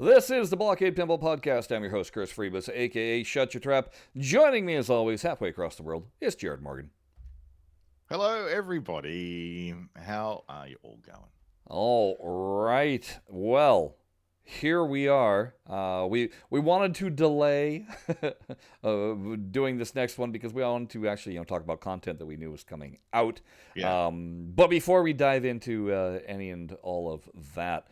This is the BlahCade Pinball Podcast. I'm your host, Chris Freebus, a.k.a. Shut Your Trap. Joining me, as always, halfway across the world, is Jared Morgan. Hello, everybody. How are you all going? All right. Well, here we are. We wanted to delay doing this next one because we wanted to actually talk about content that we knew was coming out. Yeah. But before we dive into any and all of that,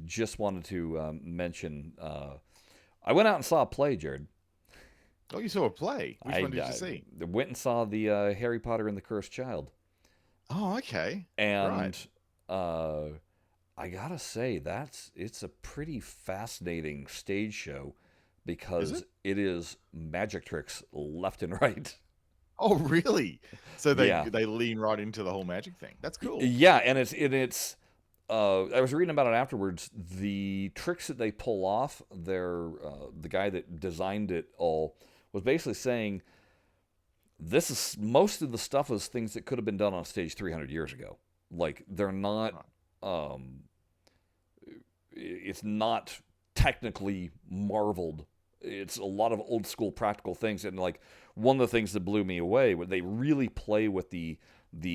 just wanted to mention I went out and saw a play, Jared. Oh, you saw a play. Which one did you see? Went and saw the Harry Potter and the Cursed Child. Oh, okay. And I gotta say, it's a pretty fascinating stage show because it is magic tricks left and right. Oh, really? So they lean right into the whole magic thing. That's cool. Yeah, and it's I was reading about it afterwards. The tricks that they pull off, the guy that designed it all was basically saying most of the stuff is things that could have been done on stage 300 years ago. Like they're not. It's not technically marveled. It's a lot of old school practical things, and like one of the things that blew me away when they really play with the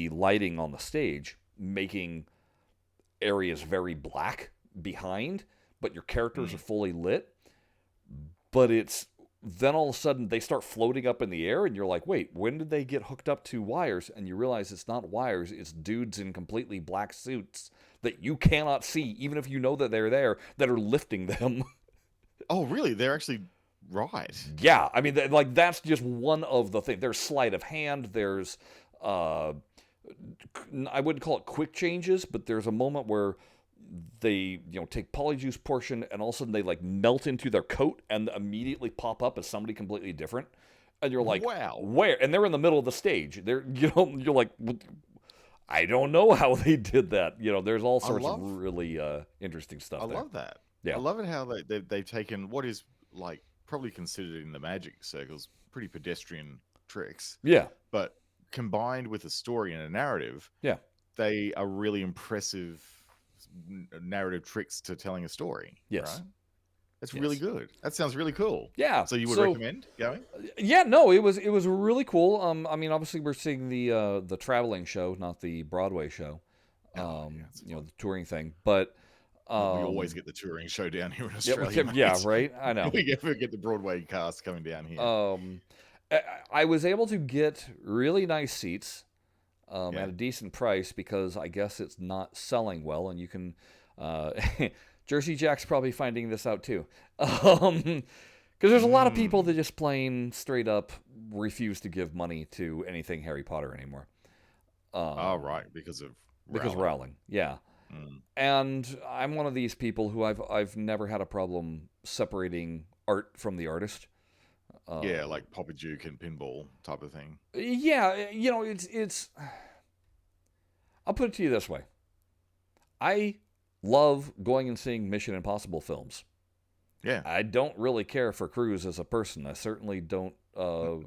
lighting on the stage, making areas very black behind, but your characters are fully lit. But it's then all of a sudden they start floating up in the air, and you're like, wait, when did they get hooked up to wires? And you realize it's not wires, it's dudes in completely black suits that you cannot see, even if you know that they're there, that are lifting them. Oh, really? They're actually right. Yeah, I mean, like that's just one of the things. There's sleight of hand. There's, I wouldn't call it quick changes, but there's a moment where they, take Polyjuice portion, and all of a sudden they like melt into their coat and immediately pop up as somebody completely different. And you're like, wow, where? And they're in the middle of the stage. You're like, I don't know how they did that. There's all sorts of really interesting stuff. I love that. Yeah. I love it how they've taken what is like probably considered in the magic circles pretty pedestrian tricks. Yeah. But combined with a story and a narrative, yeah, they are really impressive narrative tricks to telling a story. Yes. Right? That's really good. That sounds really cool. Yeah. So you would recommend going? Yeah, no, it was really cool. I mean, obviously we're seeing the traveling show, not the Broadway show. The touring thing, but we always get the touring show down here in Australia. Yeah, right. I know. We never get the Broadway cast coming down here. I was able to get really nice seats at a decent price because I guess it's not selling well, and you can. Jersey Jack's probably finding this out too, because there's a lot of people that just plain straight up refuse to give money to anything Harry Potter anymore. Right, because Rowling, yeah. And I'm one of these people who I've never had a problem separating art from the artist. Like Papa Duke and pinball type of thing. Yeah, it's. I'll put it to you this way. I love going and seeing Mission Impossible films. Yeah. I don't really care for Cruise as a person. I certainly don't. No.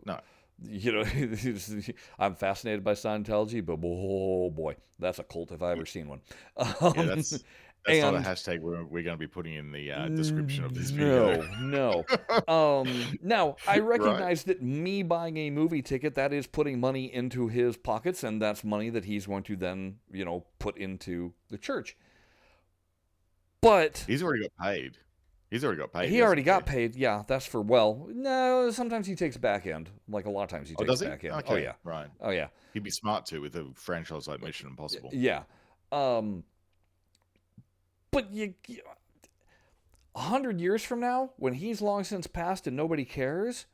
I'm fascinated by Scientology, but oh boy, that's a cult if I ever seen one. That's not a hashtag we're going to be putting in the description of this video. No. Now, I recognize that me buying a movie ticket, that is putting money into his pockets, and that's money that he's going to then, put into the church. But he's already got paid. He already got paid. Yeah, that's for no, sometimes he takes back end. Like a lot of times he takes back end. Okay. Oh yeah. Right. Oh yeah. He'd be smart too with a franchise like Mission Impossible. Yeah. But 100 years from now, when he's long since passed and nobody cares,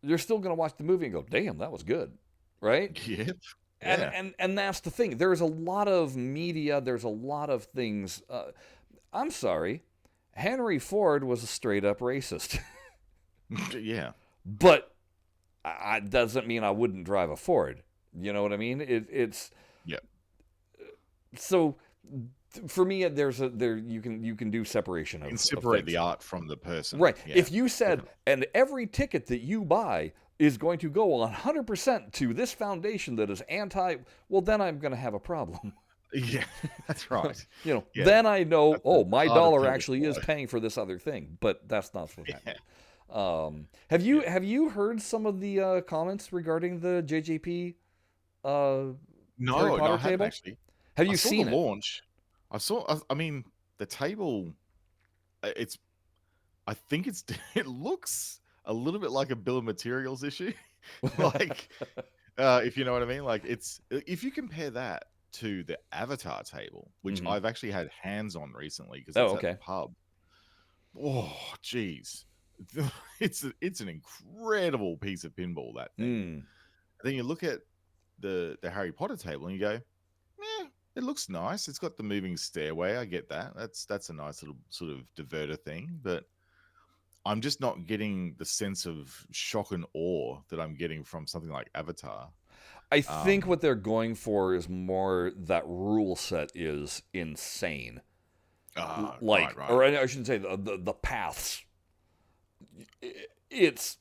you're still going to watch the movie and go, "Damn, that was good," right? Yep. And that's the thing. There's a lot of media. There's a lot of things. I'm sorry, Henry Ford was a straight up racist. Yeah. But doesn't mean I wouldn't drive a Ford. You know what I mean? It's. Yeah. So. For me, you can do separation of. You can separate the art from the person, right? Yeah. If you said, and every ticket that you buy is going to go 100% to this foundation that is anti, well, then I'm going to have a problem. Yeah, that's right. Yeah, Then I know, that's the oh, my art of dollar table actually is follow. paying for this other thing, but that's not what Yeah, happened. Have you yeah. have you heard some of the comments regarding the JJP uh, Harry No, Potter I haven't table? actually. Have I you saw the seen it? launch. I mean, the table. It's. I think it's. It looks a little bit like a bill of materials issue. Like, if you know what I mean. Like, it's if you compare that to the Avatar table, which Hmm. I've actually had hands on recently because Oh, it's at the okay. pub. Oh, geez. It's an incredible piece of pinball, that thing. Mm. And then you look at the Harry Potter table and you go, yeah, it looks nice. It's got the moving stairway. I get that. That's a nice little sort of diverter thing, but I'm just not getting the sense of shock and awe that I'm getting from something like Avatar. I think Um, what they're going for is more that rule set is insane. right, Like, right. or I shouldn't say the paths. It's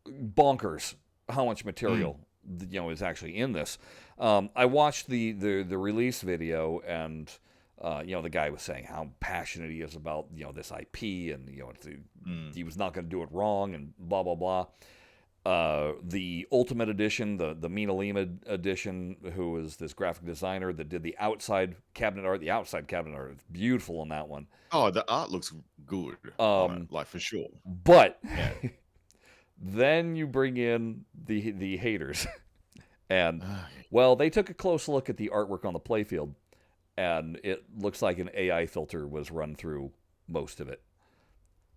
bonkers how much Mm. material is actually in this. I watched the release video, and the guy was saying how passionate he is about this IP, and Mm. he was not going to do it wrong, and blah blah blah. The Ultimate Edition, the Mina Lima edition, who is this graphic designer that did the outside cabinet art. The outside cabinet art is beautiful on that one. Oh, the art looks good on it, Um, like for sure. but Yeah. then you bring in the haters, and Uh, well, they took a close look at the artwork on the playfield, and it looks like an AI filter was run through most of it.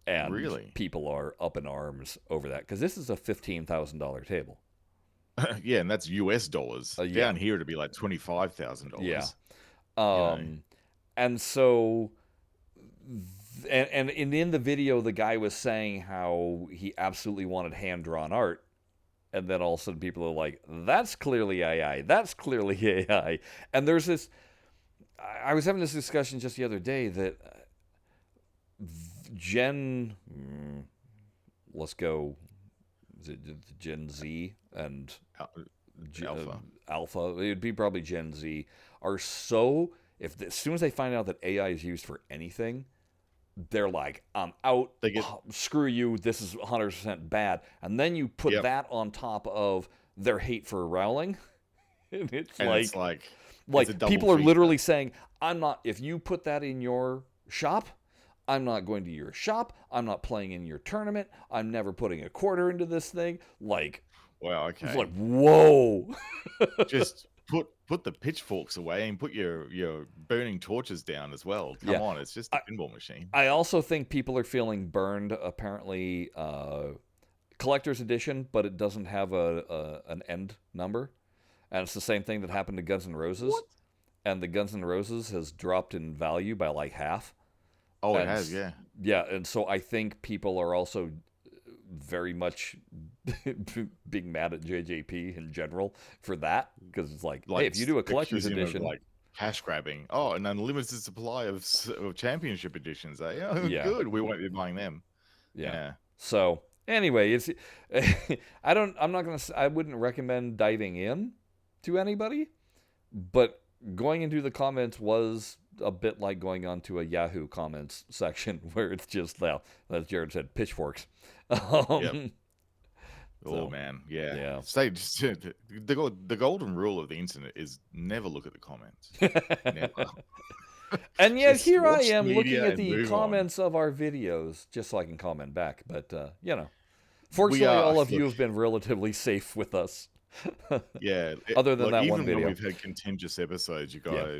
And really? people are up in arms over that because this is a $15,000 table. Yeah, and that's US dollars. Yeah, Down here it'd be like yeah. $25,000. You know. Um, and so, and in the video, the guy was saying how he absolutely wanted hand drawn art, and then all of a sudden people are like, "That's clearly AI. That's clearly AI." And there's this. I was having this discussion just the other day that Gen, let's go, is it Gen Z and Al- G, Alpha. Alpha? It'd be probably Gen Z. Are so if as soon as they find out that AI is used for anything, they're like, I'm out. They get Screw you. This is 100% bad. And then you put yep. that on top of their hate for Rowling, and it's And it's like like it's a like double people are feature. literally saying, I'm not. If you put that in your shop, I'm not going to your shop. I'm not playing in your tournament. I'm never putting a quarter into this thing. Like, Well, it's okay. like, whoa. Just put the pitchforks away and put your burning torches down as well. Yeah. Come on, it's just a pinball machine. I also think people are feeling burned. Apparently, collector's edition, but it doesn't have an end number, and it's the same thing that happened to Guns N' Roses. What? And the Guns N' Roses has dropped in value by like half. Oh, it And has, yeah. yeah, and so I think people are also very much being mad at JJP in general for that because it's like, hey, Like if you do a collector's accusing him of edition, like cash grabbing. Oh, an unlimited supply of championship editions. Oh, yeah, good. We won't be buying them. yeah. Yeah. So anyway, it's I'm not gonna I wouldn't recommend diving in to anybody, but going into the comments was a bit like going onto a Yahoo comments section where it's just, well, as Jared said, pitchforks. Yep. Um, Oh so man, yeah. yeah. Say the golden rule of the internet is never look at the comments. Never. And yet Just here I watch the am looking media at and the move on. comments of our videos just so I can comment back. But We fortunately, are all of you look, have been relatively safe with us. yeah. Other than Like that one even when video. we've had contentious episodes, Yeah.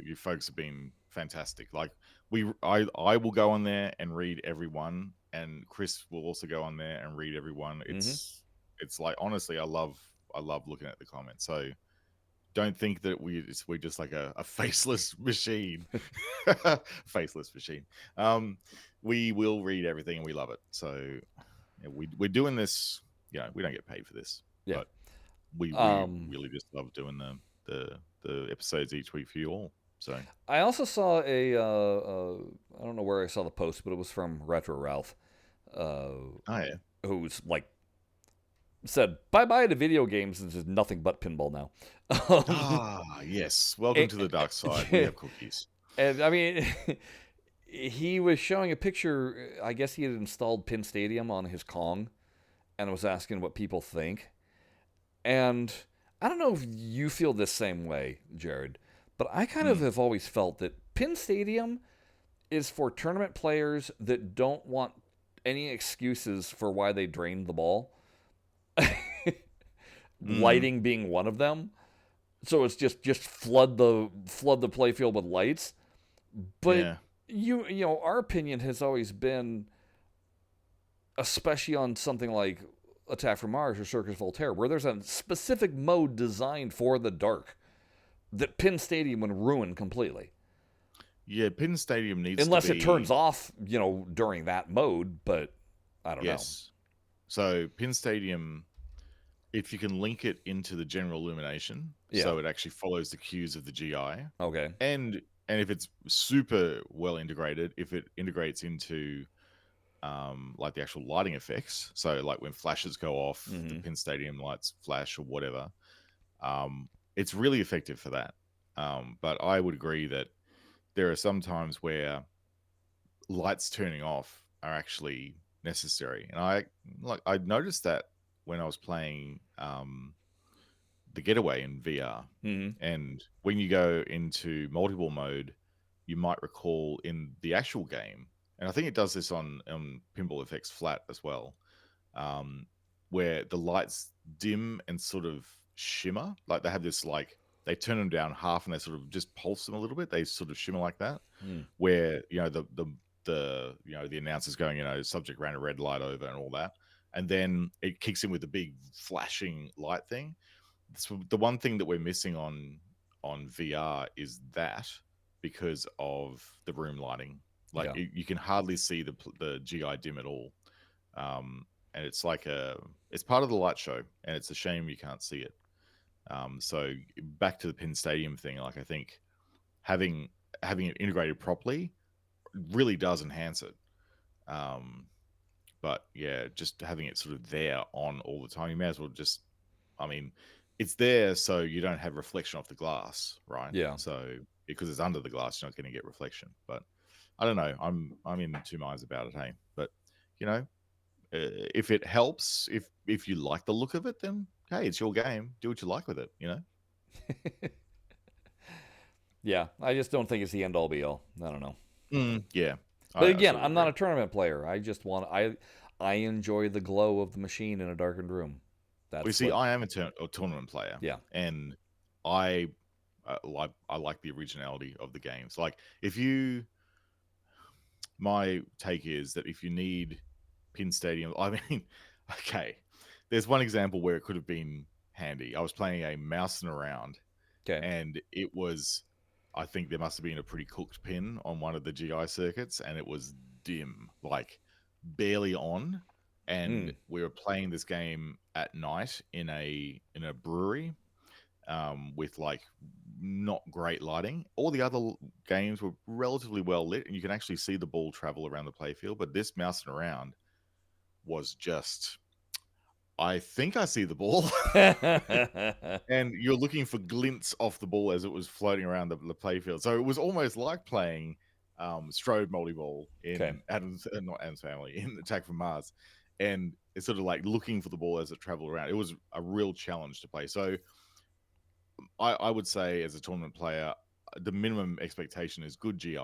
you folks have been fantastic. Like I will go on there and read every one, and Chris will also go on there and read every one. Hmm. It's like honestly, I love looking at the comments. So don't think that we're just like a faceless machine, faceless machine. We will read everything and we love it. So yeah, we're doing this. We don't get paid for this, Yeah. but we really just love doing the episodes each week for you all. So I also saw I don't know where I saw the post, but it was from Retro Ralph, oh yeah, who's like said bye-bye to video games and just nothing but pinball now. Um, Yes. Welcome it, to the dark side. We have cookies. and I mean, he was showing a picture. I guess he had installed Pin Stadium on his Kong and was asking what people think. And I don't know if you feel this same way, Jared, but I kind of Mm. have always felt that Pin Stadium is for tournament players that don't want any excuses for why they drained the ball. Mm. Lighting being one of them. So it's just flood the playfield with lights. But Yeah. our opinion has always been, especially on something like Attack from Mars or Circus Voltaire, where there's a specific mode designed for the dark that Pin Stadium would ruin completely. Yeah. Pin Stadium needs to Unless it turns be. off, during that mode, but I don't know. Yes. So Pin Stadium, if you can link it into the general illumination, Yeah. so it actually follows the cues of the GI, Okay. and if it's super well integrated, if it integrates into like the actual lighting effects, so like when flashes go off, the Mm-hmm. Pin Stadium lights flash or whatever, it's really effective for that. But I would agree that there are some times where lights turning off are actually necessary, and I noticed that when I was playing the Getaway in VR. Mm-hmm. And when you go into multiple mode, you might recall in the actual game, and I think it does this on Pinball FX Flat as well, um, where the lights dim and sort of shimmer. Like they have this like they turn them down half and they sort of just pulse them a little bit. They sort of shimmer like that. Mm. Where the announcer's going, subject ran a red light over and all that, and then it kicks in with the big flashing light thing. So the one thing that we're missing on VR is that, because of the room lighting. Like Yeah. you can hardly see the GI dim at all, and it's like it's part of the light show, and it's a shame you can't see it. So back to the Pin Stadium thing, like I think having it integrated properly really does enhance it. Um, but yeah, just having it sort of there on all the time, you may as well just, I mean, it's there so you don't have reflection off the glass, right? Yeah. So because it's under the glass, you're not going to get reflection. But I don't know. I'm in two minds about it. Hey, but you know, if it helps, if you like the look of it, then hey, it's your game. Do what you like with it. Yeah. I just don't think it's the end all be all. I don't know. Yeah, But I again, sort of I'm not agree. a tournament player. I enjoy the glow of the machine in a darkened room. We That's see, what. I am a tournament player, Yeah. and I I like the originality of the games. Like if you my take is that if you need Pin Stadium, I mean, okay, there's one example where it could have been handy. I was playing a mouse and around, Okay. and it was, I think there must have been a pretty cooked pin on one of the GI circuits, and it was dim, like barely on. And Mm. we were playing this game at night in a brewery, with like not great lighting. All the other games were relatively well lit, and you can actually see the ball travel around the playfield. But this mousing around was just, I think I see the ball, and you're looking for glints off the ball as it was floating around the playfield. So it was almost like playing Strode Multi-Ball Okay. in not Adam's Family, in Attack from Mars, and it's sort of like looking for the ball as it traveled around. It was a real challenge to play. So I would say, as a tournament player, the minimum expectation is good GI,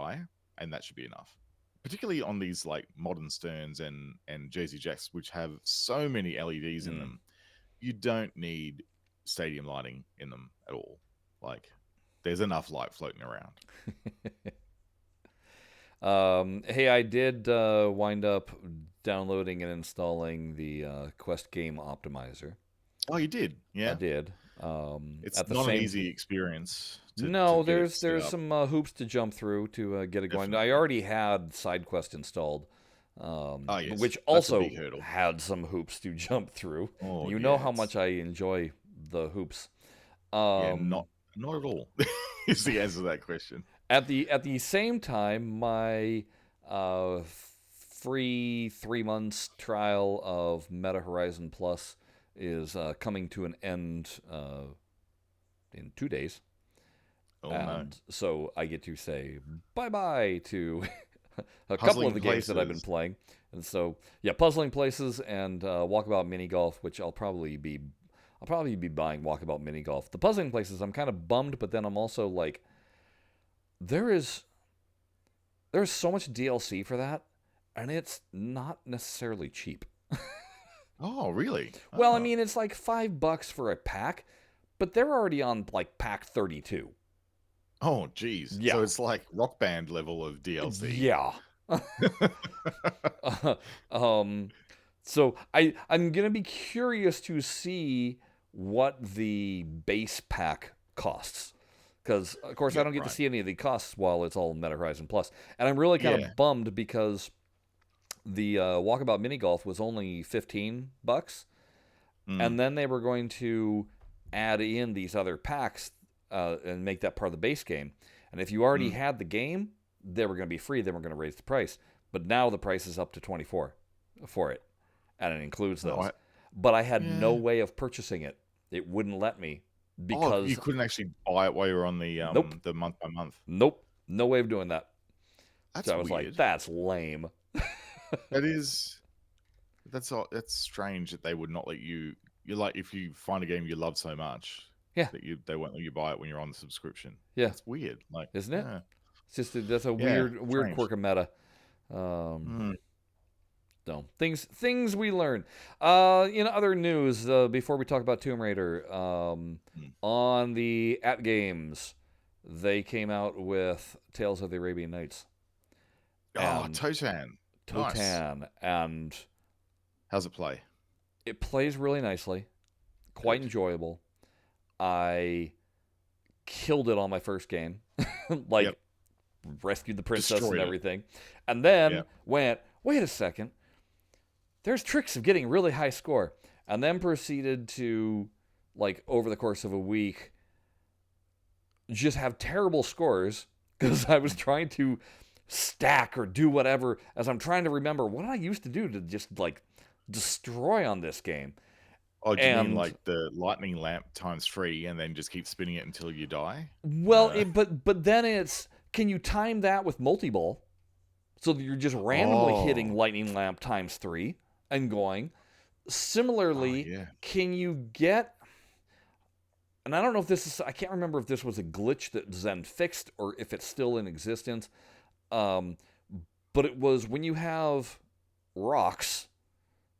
and that should be enough. Particularly on these like modern Sterns and Jersey Jacks, which have so many LEDs in Mm. them, you don't need stadium lighting in them at all. Like, there's enough light floating around. Hey, I did wind up downloading and installing the Quest Game Optimizer. Oh, you did? I Yeah. did. It's At the not an same. easy experience to No, get it there's set there's up. some hoops to jump through to get it going. I Definitely. already had SideQuest installed, Oh, yes. which That's a also big hurdle. had some hoops to jump through. Oh, You know yeah. how much I enjoy the hoops. Yeah, Um, not at all, is the answer to that question. at the same time, my free 3 months trial of Meta Horizon Plus is coming to an end in 2 days. Oh no. And so I get to say bye-bye to a couple of Puzzling the games that I've been places. playing. And so, yeah, Puzzling Places and Walkabout Mini Golf, which I'll probably be buying Walkabout Mini Golf. The Puzzling Places, I'm kind of bummed, but then I'm also like, there is there's so much DLC for that, and it's not necessarily cheap. Oh, really? Well, I Oh. mean, it's like $5 for a pack, but they're already on like pack 32. Oh, geez. Yeah, So it's like Rock Band level of DLC. yeah. um, so I'm gonna be curious to see what the base pack costs, because of course I Yep, don't get to right. see any of the costs while it's all Meta Horizon Plus, and I'm really kind Yeah. of bummed because the Walkabout Mini Golf was only $15, Mm, and then they were going to add in these other packs and make that part of the base game. And if you already mm. had the game, they were going to be free. They were going to raise the price, but now the price is up to 24 for it, and it includes Oh, those. But I had no yeah. way of purchasing it. It wouldn't let me Oh, you because couldn't actually buy it while you're on nope, the month by month. nope, no way of doing that. So That's I was like, weird. that's lame. That is that's strange that they would not let you. You're like if you find a game you love so much Yeah, that they won't let you buy it when you're on the subscription. yeah, That's weird. Like, isn't it? yeah, It's just that's a yeah, weird strange. quirk of meta. Um, Mm, So things we learn. In other news, before we talk about Tomb Raider, mm. on the at games, they came out with Tales of the Arabian Nights Oh, and Totan. Nice. Totan, and How's it play? it plays really nicely, quite Good. enjoyable. I killed it on my first game, like Yep. rescued the princess and Destroyed it. everything, and then Yep. went, wait a second, there's tricks of getting really high score, and then proceeded to, like, over the course of a week, just have terrible scores because I was trying to stack or do whatever as I'm trying to remember what I used to do to just like destroy on this game. Oh, do you mean And like the lightning lamp times 3 and then just keep spinning it until you die? well, but then it's, can you time that with multi-ball so that you're just randomly hitting Oh. lightning lamp times 3 and going. Oh, Similarly, yeah. can you get, and I don't know if this is, I can't remember if this was a glitch that Zen fixed or if it's still in existence. Um, but it was when you have rocks,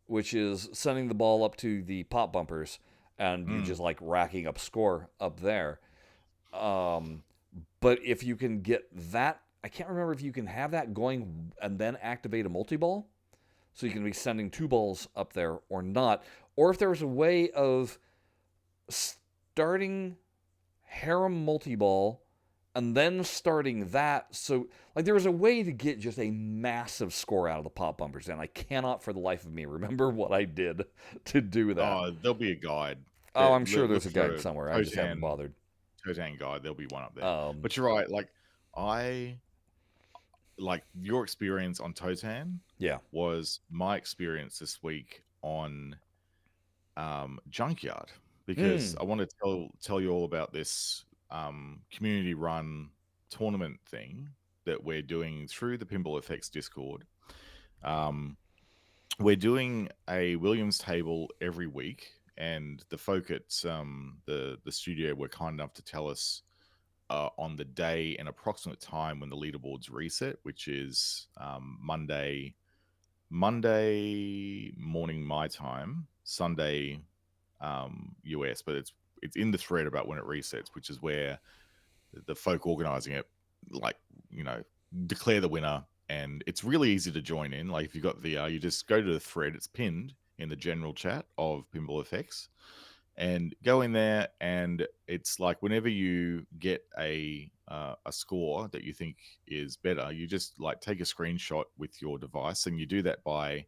which is sending the ball up to the pop bumpers, and you Mm. just like racking up score up there. Um, but if you can get that, I can't remember if you can have that going and then activate a multi ball. So you can be sending two balls up there or not. Or if there was a way of starting harem multi ball and then starting that. So, like, there was a way to get just a massive score out of the pop bumpers, and I cannot for the life of me remember what I did to do that. Oh, there'll be a guide. Oh, I'm sure Look there's a for guide a somewhere. I just haven't Totan bothered. Totan guide. There'll be one up there. Um, But you're right. Like I like your experience on Totan yeah. was my experience this week on Junkyard because Mm. I want to tell you all about this community run tournament thing that we're doing through the Pinball Effects Discord. Um, we're doing a Williams table every week, and the folk at the studio were kind enough to tell us on the day and approximate time when the leaderboards reset, which is Monday morning my time, Sunday US, but it's in the thread about when it resets, which is where the folk organizing it, like, declare the winner. And it's really easy to join in. Like if you got the you just go to the thread, it's pinned in the general chat of Pinball Effects, and go in there, and it's like whenever you get a score that you think is better, you just like take a screenshot with your device, and you do that by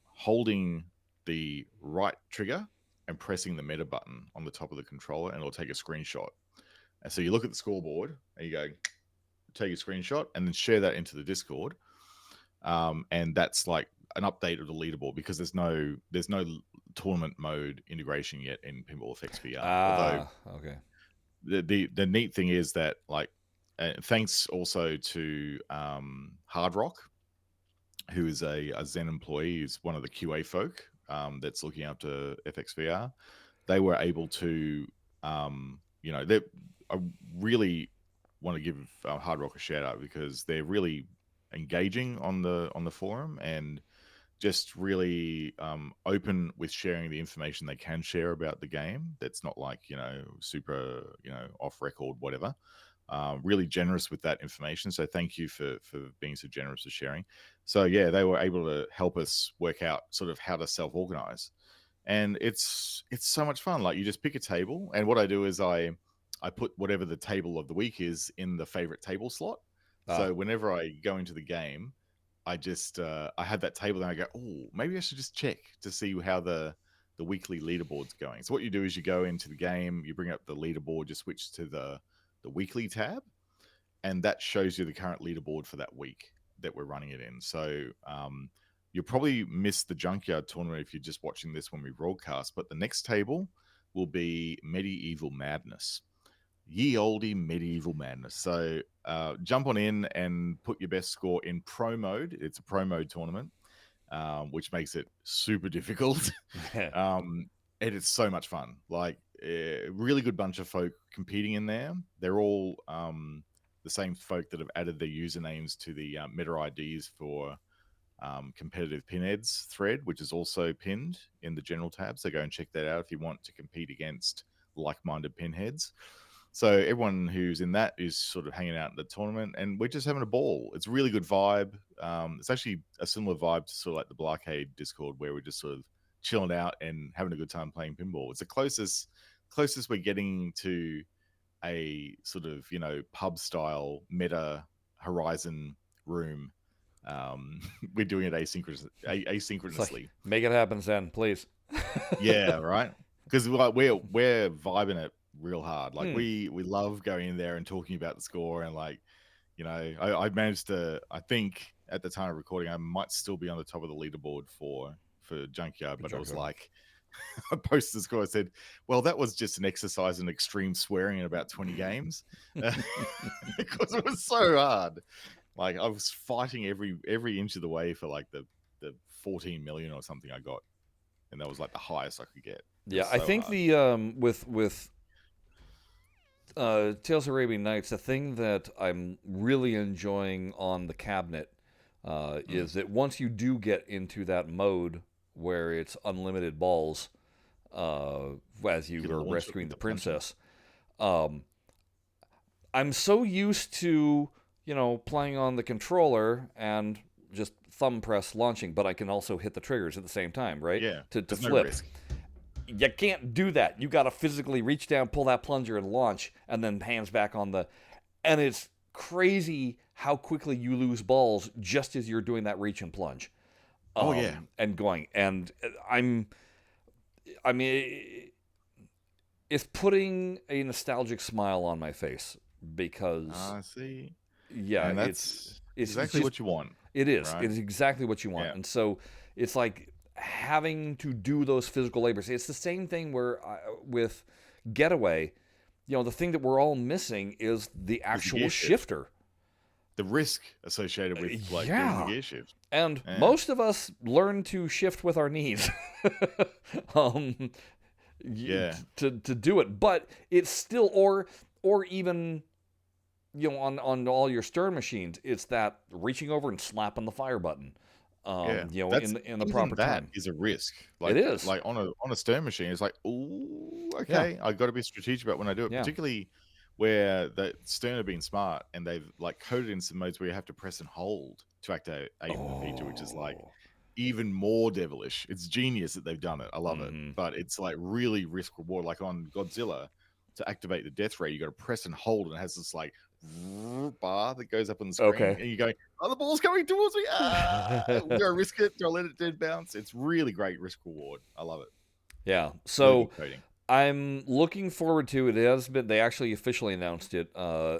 holding the right trigger and pressing the meta button on the top of the controller, and it'll take a screenshot. And so you look at the scoreboard and you go, take a screenshot, and then share that into the Discord. And that's like an update of the leaderboard because there's no tournament mode integration yet in Pinball FX VR. Although Okay. the neat thing is that like thanks also to Hard Rock, who is a Zen employee, who's one of the QA folk that's looking after FXVR. They were able to, I really want to give Hard Rock a shout out because they're really engaging on the forum and just really open with sharing the information they can share about the game. That's not like super off record whatever. Really generous with that information. So thank you for being so generous with sharing. So yeah, they were able to help us work out sort of how to self-organize. And it's so much fun. Like you just pick a table, and what I do is I put whatever the table of the week is in the favorite table slot. So whenever I go into the game, I just I had that table, and I go, oh, maybe I should just check to see how the weekly leaderboard's going. So what you do is you go into the game, you bring up the leaderboard, you switch to the weekly tab, and that shows you the current leaderboard for that week that we're running it in. So you'll probably miss the Junkyard tournament if you're just watching this when we broadcast, but the next table will be Medieval Madness. Ye olde Medieval Madness. So jump on in and put your best score in pro mode. It's a pro mode tournament, which makes it super difficult. And it's so much fun. Like a really good bunch of folk competing in there. They're all the same folk that have added their usernames to the meta IDs for competitive pinheads thread, which is also pinned in the general tab. So go and check that out if you want to compete against like-minded pinheads. So everyone who's in that is sort of hanging out in the tournament, and we're just having a ball. It's a really good vibe. It's actually a similar vibe to sort of like the BlahCade Discord, where we're just sort of chilling out and having a good time playing pinball. It's the closest we're getting to a sort of pub style meta Horizon room. We're doing it asynchronously. Like, make it happen, Zen, please. Yeah, right. Because we're vibing it real hard. Like we love going in there and talking about the score, and like I managed to, I think at the time of recording I might still be on the top of the leaderboard for Junkyard, but it was like I posted the score. I said, well, that was just an exercise in extreme swearing in about 20 games because it was so hard. Like I was fighting every inch of the way for like the 14 million or something I got, and that was like the highest I could get. Yeah, I think hard. The with Tales of Arabian Nights, the thing that I'm really enjoying on the cabinet is that once you do get into that mode where it's unlimited balls as you are rescuing the princess, I'm so used to playing on the controller and just thumb press launching, but I can also hit the triggers at the same time, right? Yeah, to flip. You can't do that. You got to physically reach down, pull that plunger, and launch, and then hands back on the. And it's crazy how quickly you lose balls just as you're doing that reach and plunge. And going. And I mean, it's putting a nostalgic smile on my face because. See. Yeah, and it's exactly what you want. It is. Right? It is exactly what you want. Yeah. And so it's like having to do those physical labors. It's the same thing where with Getaway, the thing that we're all missing is the actual shifter. The risk associated with doing the gear shift. And most of us learn to shift with our knees. To do it. But it's still or even on all your Stern machines, it's that reaching over and slapping the fire button. In the proper time. Is a risk. It is. Like on a Stern machine, it's like, ooh, okay, I got to be strategic about when I do it, particularly where the Stern have been smart and they've like coded in some modes where you have to press and hold to activate a feature, which is like even more devilish. It's genius that they've done it. I love it, but it's like really risk reward. Like on Godzilla, to activate the death ray, you got to press and hold, and it has this like bar that goes up on the screen, and you go, oh, the ball's coming towards me. Do I risk it? Do I let it dead bounce? It's really great risk reward. I love it. Yeah. So I'm looking forward to it. They actually officially announced it.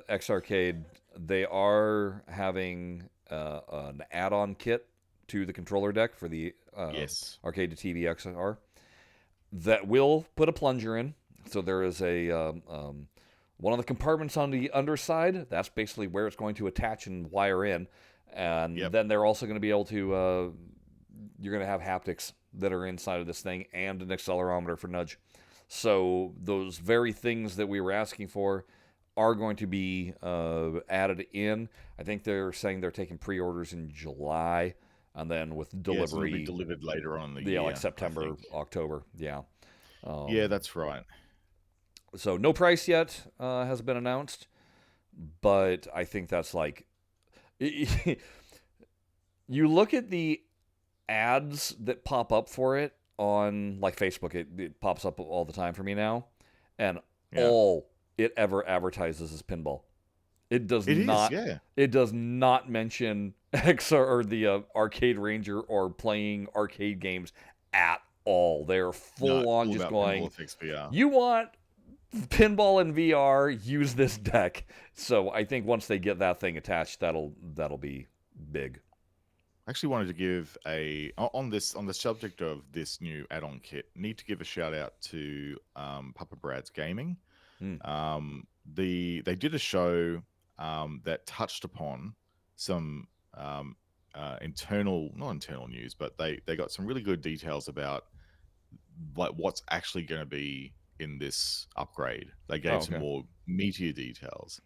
X Arcade, they are having an add-on kit to the controller deck for the Yes. arcade to TV XR that will put a plunger in. So there is a one of the compartments on the underside. That's basically where it's going to attach and wire in. And Yep. then they're also going to be able to. You're going to have haptics that are inside of this thing and an accelerometer for nudge. So those very things that we were asking for are going to be added in. I think they're saying they're taking pre-orders in July, and then with Yes, it'll be delivery, delivered later on in the yeah, like year, I September, think. October, yeah. Yeah, Um, that's right. so no price yet has been announced, but I think that's like you look at the ads that pop up for it on like Facebook. It pops up all the time for me now, and Yeah. all it ever advertises is pinball. It does It is, not. yeah. It does not mention XR or the Arcade Ranger or playing arcade games at all. They're No, full it's on all just about Pinball going. Effects VR. You want pinball in VR? Use this deck. So I think once they get that thing attached, that'll be big. I actually wanted to give on the subject of this new add-on kit. Need to give a shout out to Papa Brad's Gaming. Mm. They did a show that touched upon some not internal news, but they got some really good details about like what's actually going to be in this upgrade. They Oh, gave some okay. more meatier details,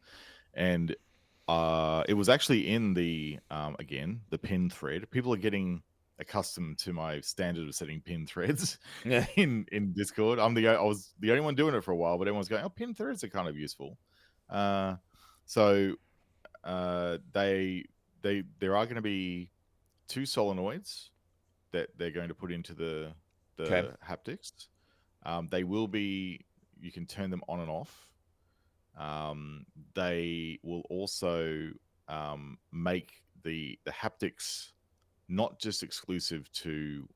and it was actually in the again the pin thread. People are getting accustomed to my standard of setting pin threads Yeah. in Discord. I was the only one doing it for a while, but everyone's going, "Oh, pin threads are kind of useful." Uh, so there are going to be two solenoids that they're going to put into Okay. the haptics. They will be, you can turn them on and off. They will also make the haptics not just exclusive to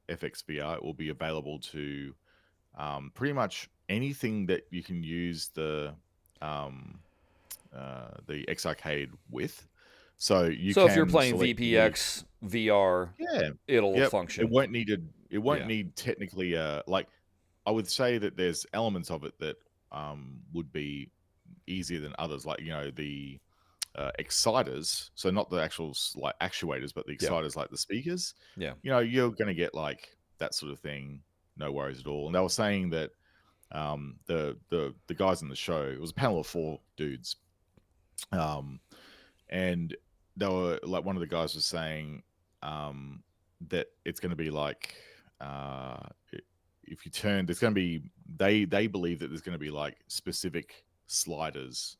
FXVR. It will be available to pretty much anything that you can use the X Arcade with. So you So if you're can playing select either. VPX VR, Yeah. it'll Yep. function. It won't Yeah. need technically like I would say that there's elements of it that would be easier than others, like the exciters. So not the actual like actuators, but the Yeah. exciters like the speakers. Yeah. You're going to get like that sort of thing, no worries at all. And they were saying that the guys in the show, it was a panel of 4 dudes, and they were like, one of the guys was saying that it's going to be like if you turn, there's going to be, they believe that there's going to be like specific sliders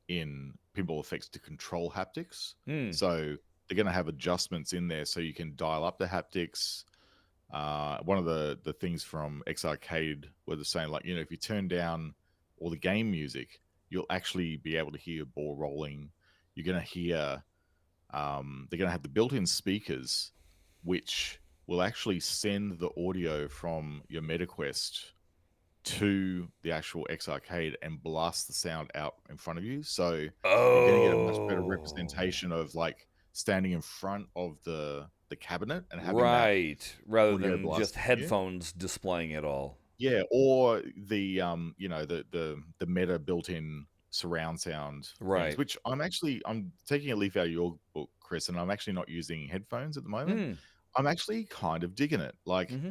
in Pinball Effects to control haptics. Mm. So they're going to have adjustments in there so you can dial up the haptics. One of the things from X Arcade where they're saying, like, if you turn down all the game music, you'll actually be able to hear ball rolling. You're going to hear, they're going to have the built-in speakers, which will actually send the audio from your MetaQuest to the actual X Arcade and blast the sound out in front of you. So you're going to get a much better Oh. representation of like standing in front of the cabinet and having that Right. Rather audio than just blasting you. headphones displaying it all. Yeah, or the the meta built-in surround sound things, Right. which I'm taking a leaf out of your book, Chris, and I'm actually not using headphones at the moment. Mm. I'm actually kind of digging it. Like Mm-hmm.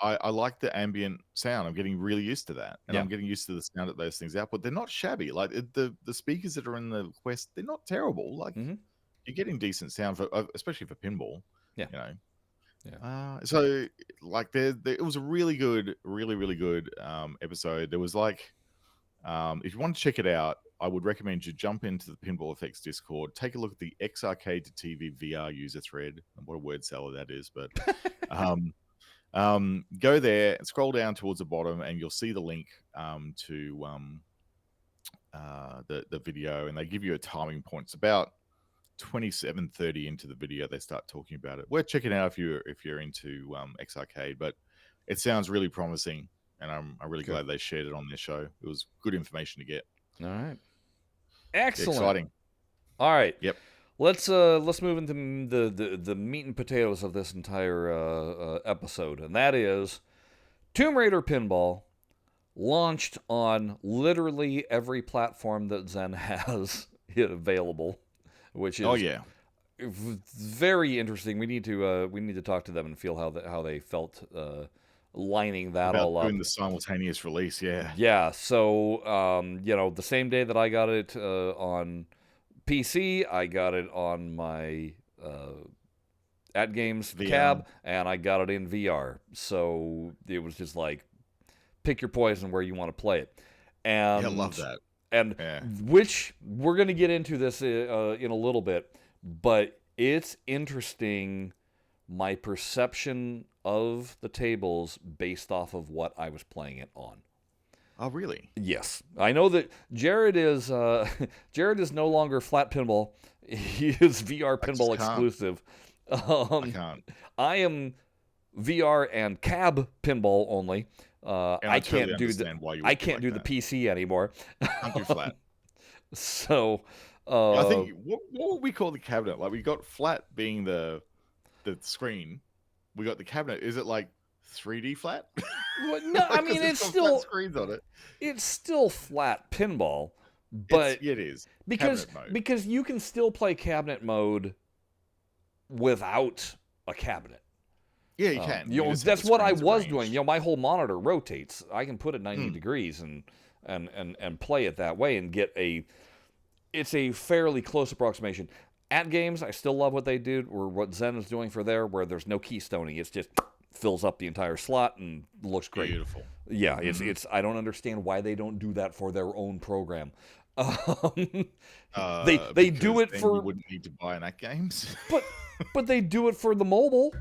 I like the ambient sound. I'm getting really used to that, and Yeah. I'm getting used to the sound that those things out. But they're not shabby. Like the speakers that are in the Quest, they're not terrible. Like Mm-hmm. you're getting decent sound for, especially for pinball. Yeah. You know. Yeah. So like it was a really good, really really good episode. There was like, if you want to check it out, I would recommend you jump into the Pinball Effects Discord, take a look at the X Arcade to TV VR user thread. What a word salad that is, but go there and scroll down towards the bottom, and you'll see the link to the video, and they give you a timing point. It's about 27:30 into the video they start talking about it. Worth checking out if you're into X Arcade, but it sounds really promising, and I'm really Good. glad they shared it on their show. It was good information to get. All right. Yeah, Excellent. exciting. All right. Yep. let's move into the meat and potatoes of this entire episode, and that is Tomb Raider Pinball launched on literally every platform that Zen has it available, which Oh is yeah, very interesting. We need to talk to them and feel how they felt lining that about all up. doing the simultaneous release. Yeah, Yeah, so the same day that I got it on PC, I got it on my At Games VR. cab, and I got it in VR. So it was just like, pick your poison where you want to play it. And Yeah, I love that. And Yeah. which we're going to get into this in a little bit, but it's interesting my perception of the tables based off of what I was playing it on. Oh really? Yes, I know that Jared is Jared is no longer flat pinball. He is VR pinball exclusive. I can't. I am VR and cab pinball only. And I totally can't do I can't do the PC anymore. Can't do flat. So I think what would we call the cabinet? Like we got flat being the screen. We got the cabinet. Is it like 3D flat? well, no, I mean it's got still flat screens on it. It's still flat pinball, but it is because you can still play cabinet mode without a cabinet. Yeah, you can. That's what I was doing. My whole monitor rotates. I can put it 90 degrees and play it that way and get it's a fairly close approximation. At Games, I still love what they did, or what Zen is doing for there, where there's no keystoning. It's just fills up the entire slot and looks great. Beautiful. Yeah, it's. I don't understand why they don't do that for their own program. They do it for. You wouldn't need to buy an At Games. but they do it for the mobile.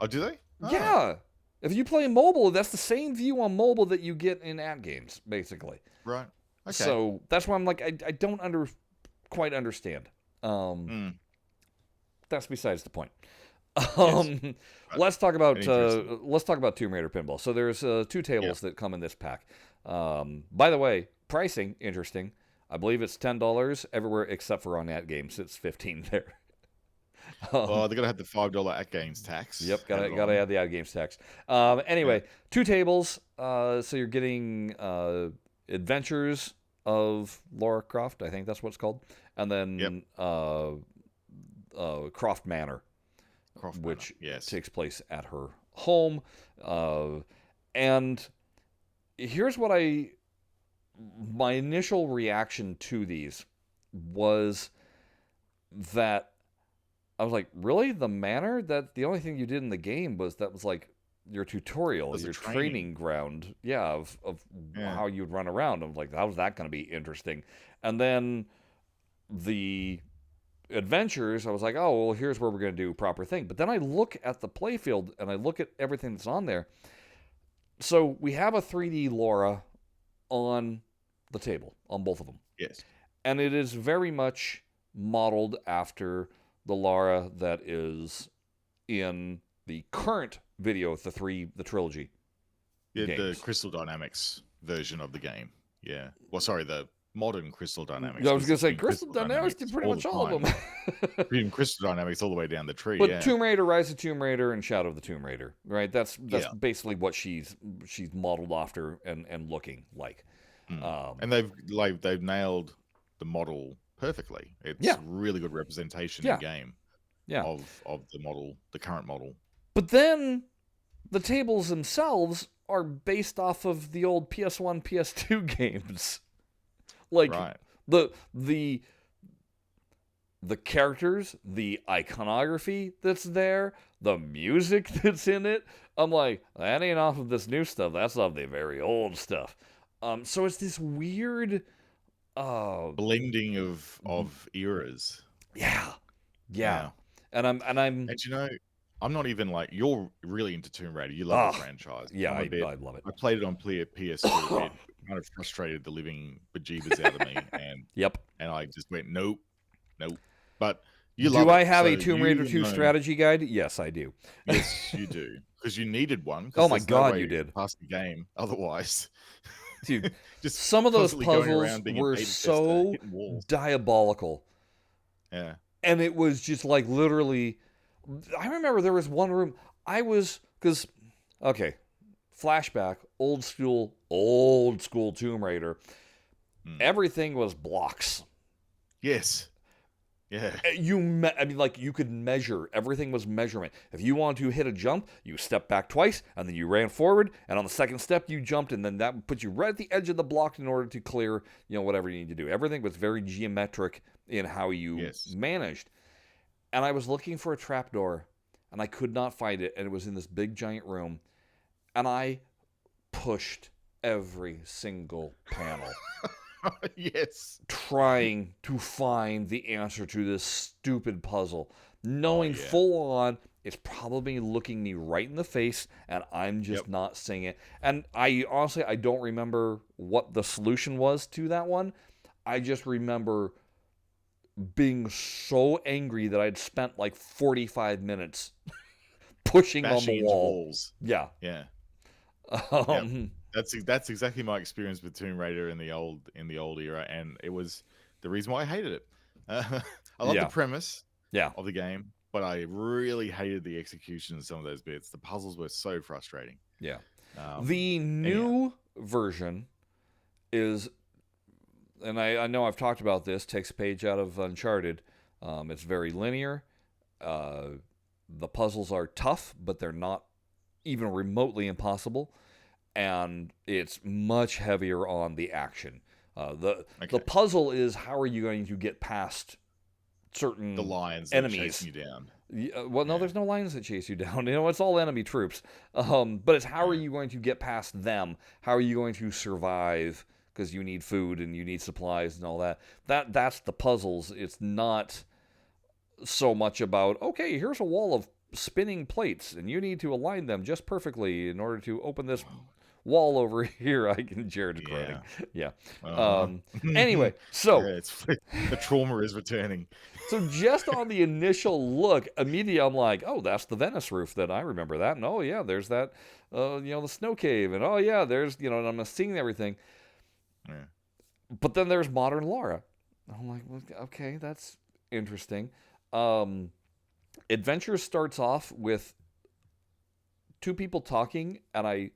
Oh, do they? Oh. Yeah. If you play mobile, that's the same view on mobile that you get in At Games, basically. Right. Okay. So that's why I'm like, I don't quite understand. That's besides the point. Yes. Let's talk about Tomb Raider Pinball. So there's 2 tables that come in this pack. By the way, pricing interesting. I believe it's $10 everywhere except for on At Games. It's $15 there. They're gonna have the $5 At Games tax. Yep, gotta add the At Games tax. Anyway, 2 tables. So you're getting Adventures of Lara Croft. I think that's what it's called, and then Croft Manor, which takes place at her home. And here's what my initial reaction to these was that I was like, really? The manor? That the only thing you did in the game was like your tutorial, your training ground, of how you'd run around. I was like, how's that going to be interesting? And then the adventures, I was like, oh, well, here's where we're going to do proper thing. But then I look at the playfield and I look at everything that's on there. So we have a 3D Lara on the table, on both of them. Yes. And it is very much modeled after the Lara that is in the current video of the trilogy. Yeah, games. The Crystal Dynamics version of the game. Yeah. Well, sorry, the modern Crystal Dynamics. I was going to say Crystal Dynamics did pretty much all of them. Even Crystal Dynamics all the way down the tree. But Tomb Raider, Rise of Tomb Raider, and Shadow of the Tomb Raider, right? That's basically what she's modeled after and looking like. And they've nailed the model perfectly. It's really good representation in game. Yeah. Of the model, the current model. But then the tables themselves are based off of the old PS1, PS2 games. Like the characters, the iconography that's there, the music that's in it. I'm like, that ain't off of this new stuff. That's off the very old stuff. So it's this weird blending of eras. Yeah. And I'm not even like, you're really into Tomb Raider. You love the franchise. Yeah, I love it. I played it on PS2. It kind of frustrated the living bejeebus out of me, and and I just went nope. But you love. Do I have a Tomb Raider 2 strategy guide? Yes, I do. Yes, you do, because you needed one. Oh my god, you did. Pass the game otherwise. Dude, just some of those puzzles were so diabolical. Yeah. And it was just like literally, I remember there was one room because, okay, flashback, old school Tomb Raider. Mm. Everything was blocks. Yes. Yeah. I mean, like, you could measure. Everything was measurement. If you wanted to hit a jump, you stepped back twice, and then you ran forward, and on the second step, you jumped, and then that put you right at the edge of the block in order to clear, whatever you need to do. Everything was very geometric in how you Yes. managed. And I was looking for a trapdoor, and I could not find it, and it was in this big, giant room, and I pushed every single panel. Yes. Trying to find the answer to this stupid puzzle, knowing Oh, yeah. full on it's probably looking me right in the face and I'm just Yep. not seeing it. And I honestly, I don't remember what the solution was to that one. I just remember being so angry that I'd spent like 45 minutes pushing on Bashing the into wall. walls. Yeah. Yeah. Um, That's exactly my experience with Tomb Raider in the old era, and it was the reason why I hated it. I love Yeah. the premise Yeah. of the game, but I really hated the execution of some of those bits. The puzzles were so frustrating. Yeah. Um, The anyhow. new version is, and I know I've talked about this, takes a page out of Uncharted. It's very linear. The puzzles are tough, but they're not even remotely impossible. And it's much heavier on the action. The puzzle is, how are you going to get past certain The lions enemies chasing you down. Well, no, there's no lions that chase you down. It's all enemy troops. But it's, how are you going to get past them? How are you going to survive? Because you need food and you need supplies and all that. That's the puzzles. It's not so much about, okay, here's a wall of spinning plates and you need to align them just perfectly in order to open this wall over here. I can Jared's groaning. Yeah. Anyway, so the trauma is returning. So just on the initial look, immediately I'm like, oh, that's the Venice roof. That I remember that. And oh yeah, there's that, the snow cave. And oh yeah, there's, and I'm seeing everything. Yeah. But then there's modern Lara. I'm like, well, okay, that's interesting. Adventure starts off with two people talking, and I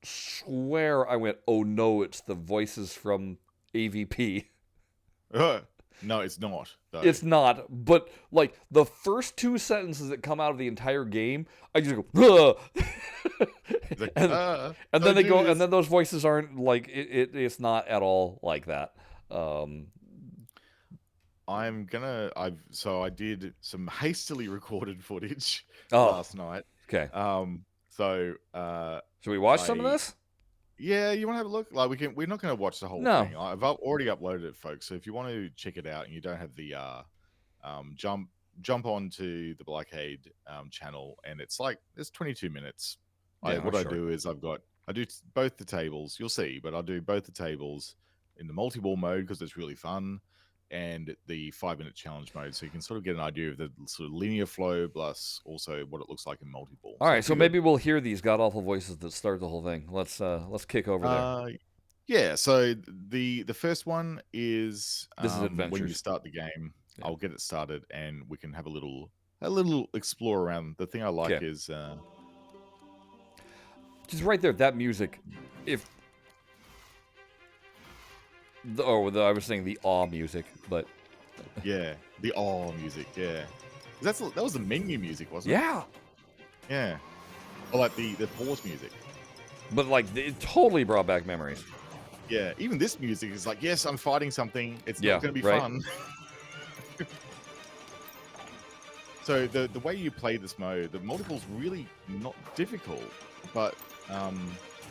swear I went, oh no, it's the voices from AVP. No, it's not. Though. It's not, but like the first two sentences that come out of the entire game, I just go, like, and then they go, and then those voices aren't like it's not at all like that. I did some hastily recorded footage last night. Okay. Should we watch some of this? Yeah, you want to have a look? Like we're not going to watch the whole thing. I've already uploaded it, folks. So if you want to check it out and you don't have the jump onto the BlahCade channel, and it's 22 minutes. I do is I do both the tables. You'll see, but I'll do both the tables in the multi-ball mode because it's really fun, and the 5-minute challenge mode, so you can sort of get an idea of the sort of linear flow plus also what it looks like in multi-ball. All right, so maybe we'll hear these god-awful voices that start the whole thing. Let's kick over there. Yeah, so the first one is this is Adventures. When you start the game, I'll get it started and we can have a little explore around. The thing I like is just right there, that music. I was saying the awe music, but yeah, the awe music, yeah. That was the menu music, wasn't it? Yeah. Or like the pause music. But like it totally brought back memories. Yeah, even this music is like, yes, I'm fighting something. It's not going to be fun. So the way you play this mode, the multiple's really not difficult, but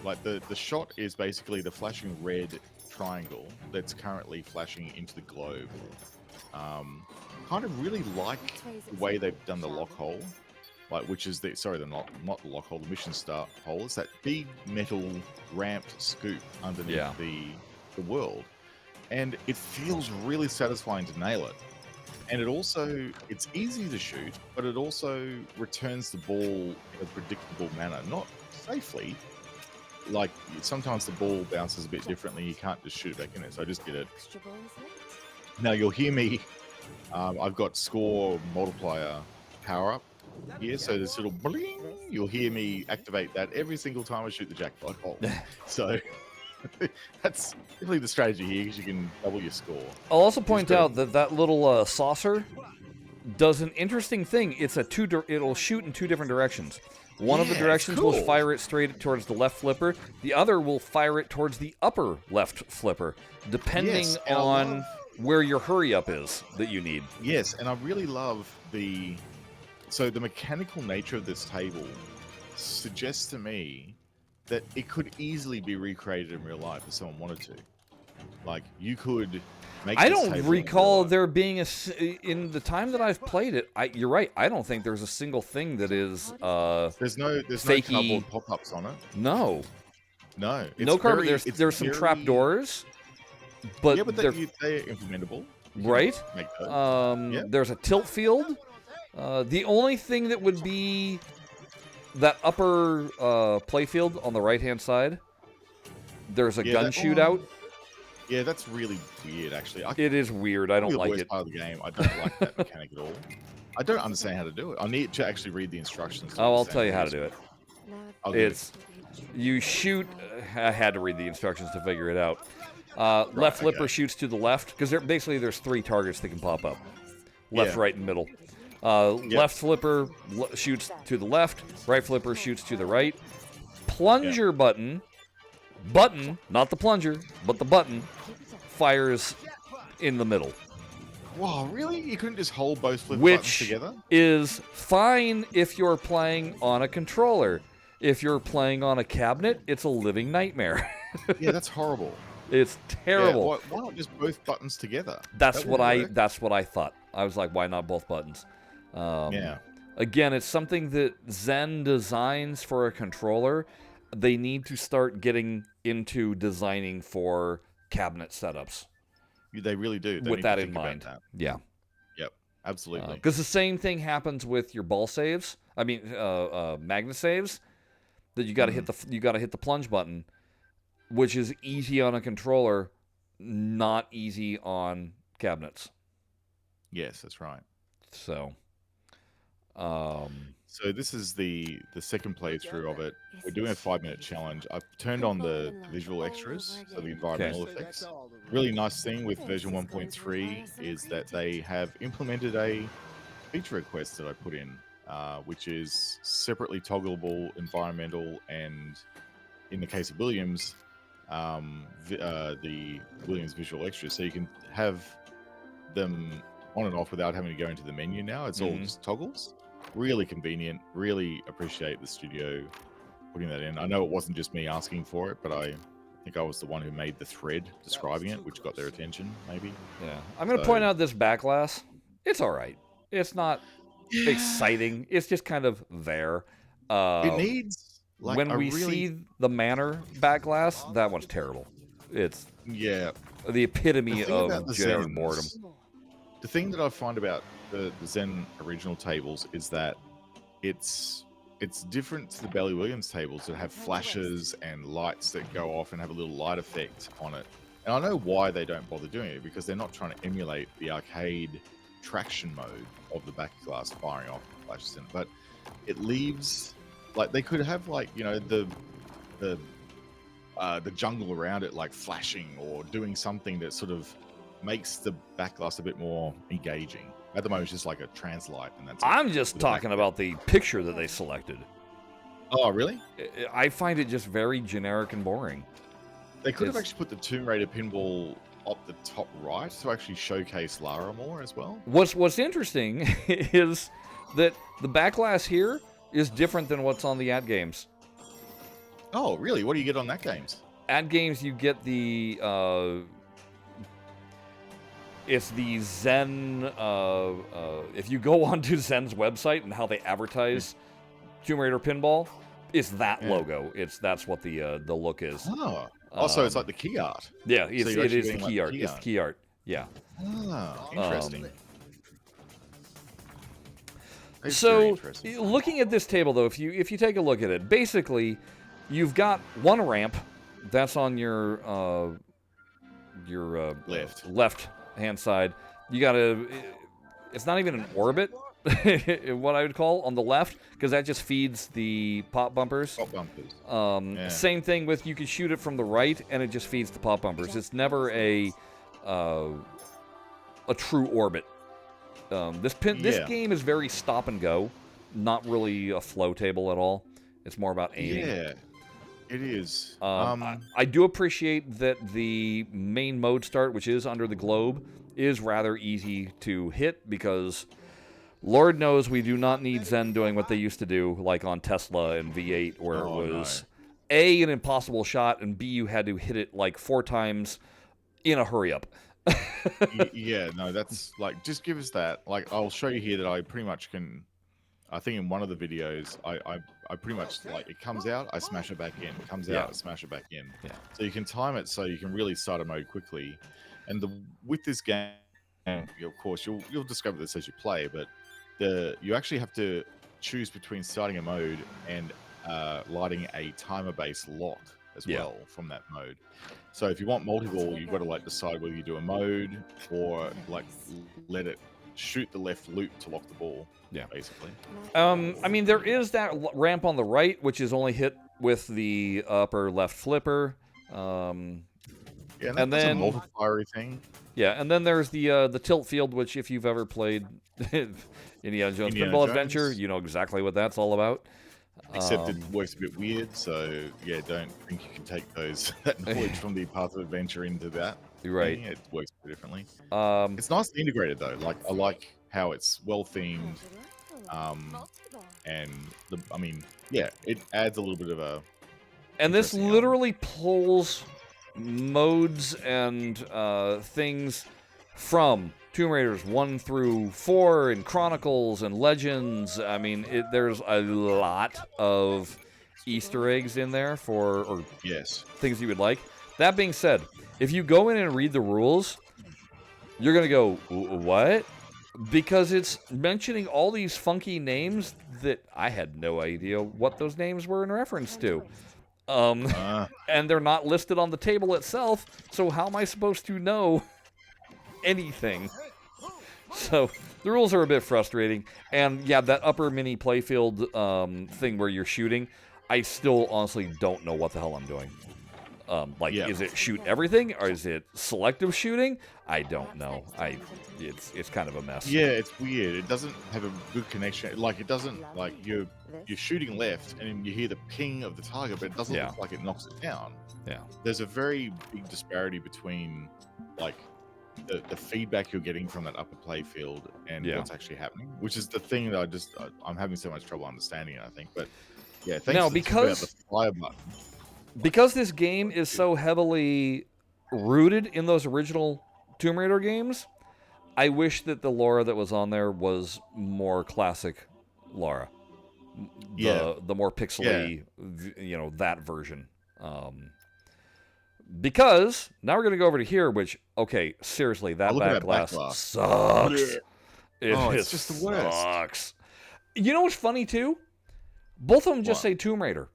like the shot is basically the flashing red triangle that's currently flashing into the globe. Kind of really like the way they've done the lock hole, which is not the lock hole, the mission start hole. It's that big metal ramped scoop underneath the world, and it feels really satisfying to nail it. And it's easy to shoot, but it also returns the ball in a predictable manner, not safely. Like sometimes the ball bounces a bit differently. You can't just shoot it back in it. So I just did it. Now you'll hear me I've got score multiplier power up here, so this little bling, you'll hear me activate that every single time I shoot the jackpot hole. So that's definitely the strategy here, because you can double your score. I'll also point out that that little saucer does an interesting thing. It's a it'll shoot in two different directions. One of the directions will fire it straight towards the left flipper. The other will fire it towards the upper left flipper, depending on where your hurry up is that you need. Yes, and I really love the mechanical nature of this table suggests to me that it could easily be recreated in real life if someone wanted to. Like, you could make I don't recall there being in the time that I've played it. You're right. I don't think there's a single thing that is there's no cardboard pop-ups on it. No. No cardboard. There's some trap doors, but they're implementable. Right. There's a tilt field. The only thing that would be that upper playfield on the right-hand side, there's a gun shootout. Yeah, that's really weird, actually. It is weird. I don't like it. The worst part of the game. I don't like that mechanic at all. I don't understand how to do it. I need to actually read the instructions. Oh, I'll tell you how to do it. You shoot. I had to read the instructions to figure it out. Left flipper shoots to the left, because there's three targets that can pop up. Left, right, and middle. Left flipper shoots to the left. Right flipper shoots to the right. Plunger button, not the plunger, but the button, fires in the middle. Wow, really? You couldn't just hold both flip buttons together? Which is fine if you're playing on a controller. If you're playing on a cabinet, it's a living nightmare. Yeah, that's horrible. It's terrible. Yeah, why not just both buttons together? That's what I thought. I was like, why not both buttons? Again, it's something that Zen designs for a controller. They need to start getting into designing for cabinet setups. They really do. With that in mind. Yeah. Yep, absolutely. Because the same thing happens with your ball saves. I mean, magnet saves. That you got to hit the plunge button, which is easy on a controller, not easy on cabinets. Yes, that's right. So this is the second playthrough of it. We're doing a 5-minute challenge. I've turned on the visual extras, so the environmental effects. Really nice thing with version 1.3 is that they have implemented a feature request that I put in, which is separately toggleable environmental, and in the case of Williams, the Williams visual extras, so you can have them on and off without having to go into the menu now. It's all just toggles. Really convenient. Really appreciate the studio putting that in. I know it wasn't just me asking for it, but I think I was the one who made the thread describing it, which got their attention, maybe. Yeah. I'm going to point out this back glass. It's all right. It's not exciting. It's just kind of there. It needs... when we see the Manor back glass, that one's terrible. It's the epitome of generic boredom. The thing that I find about the Zen original tables is that it's different to the Belly Williams tables that have flashes and lights that go off and have a little light effect on it. And I know why they don't bother doing it, because they're not trying to emulate the arcade traction mode of the back glass firing off flashes in it. But it leaves, like, they could have, like, you know, the jungle around it, like, flashing or doing something that sort of makes the back glass a bit more engaging. At the moment, it's just like a translight, and that's. I'm just talking about the picture that they selected. Oh, really? I find it just very generic and boring. They could have actually put the Tomb Raider pinball up the top right to actually showcase Lara more as well. What's interesting is that the back glass here is different than what's on the ad games. Oh, really? What do you get on that games? Ad games, you get the it's the Zen. If you go onto Zen's website and how they advertise Tomb Raider pinball, it's that logo. That's what the look is. Oh. Also, it's like the key art. Yeah, it is the key art. It's the key art. Yeah. Oh, interesting. So, looking at this table, though, if you take a look at it, basically, you've got one ramp that's on your left hand side. You gotta. It's not even an orbit, what I would call on the left, because that just feeds the pop bumpers. Pop bumpers. Yeah. Same thing with you can shoot it from the right, and it just feeds the pop bumpers. It's never a true orbit. This game is very stop and go, not really a flow table at all. It's more about aiming. Yeah, it is. I do appreciate that the main mode start, which is under the globe, is rather easy to hit because Lord knows we do not need Zen doing what they used to do, like on Tesla and V8, where it was A, an impossible shot, and B, you had to hit it like 4 times in a hurry up. Yeah, no, that's like, just give us that. Like, I'll show you here that I pretty much can. I think in one of the videos, I pretty much, like, it comes out, I smash it back in. It comes out, I smash it back in. Yeah. So you can time it so you can really start a mode quickly. And with this game, of course, you'll discover this as you play, but you actually have to choose between starting a mode and lighting a timer-based lock as well from that mode. So if you want multi-ball, you've got to like decide whether you do a mode or like let it shoot the left loop to lock the ball. Yeah, basically. I mean, there is that ramp on the right, which is only hit with the upper left flipper. Yeah, and then a multiplier thing. Yeah, and then there's the tilt field, which if you've ever played Indiana Jones Pinball Adventure, you know exactly what that's all about. Except it works a bit weird, so yeah, don't think you can take that knowledge from the Path of Adventure into that. Right. It works a bit differently. It's nicely integrated though. Like, I like how it's well themed. And I mean, yeah, it adds a little bit of a. And this literally pulls modes and things from Tomb Raiders 1 through 4 and Chronicles and Legends. I mean, there's a lot of Easter eggs in there or things you would like. That being said, if you go in and read the rules, you're going to go, what? Because it's mentioning all these funky names that I had no idea what those names were in reference to. And they're not listed on the table itself, so how am I supposed to know anything? So the rules are a bit frustrating. And yeah, that upper mini playfield thing where you're shooting, I still honestly don't know what the hell I'm doing. Is it shoot everything or is it selective shooting? I don't know. It's kind of a mess. Yeah, it's weird. It doesn't have a good connection. Like, it doesn't, like, you're shooting left and you hear the ping of the target, but it doesn't look like it knocks it down. Yeah. There's a very big disparity between like the feedback you're getting from that upper play field and what's actually happening, which is the thing that I'm having so much trouble understanding it, I think. But yeah, thanks because the fire button. Because this game is so heavily rooted in those original Tomb Raider games, I wish that the Lara that was on there was more classic Lara. The more pixely, that version. Because now we're going to go over to here, which, okay, seriously, that back glass sucks. It's just the worst. Sucks. You know what's funny, too? Both of them just say Tomb Raider.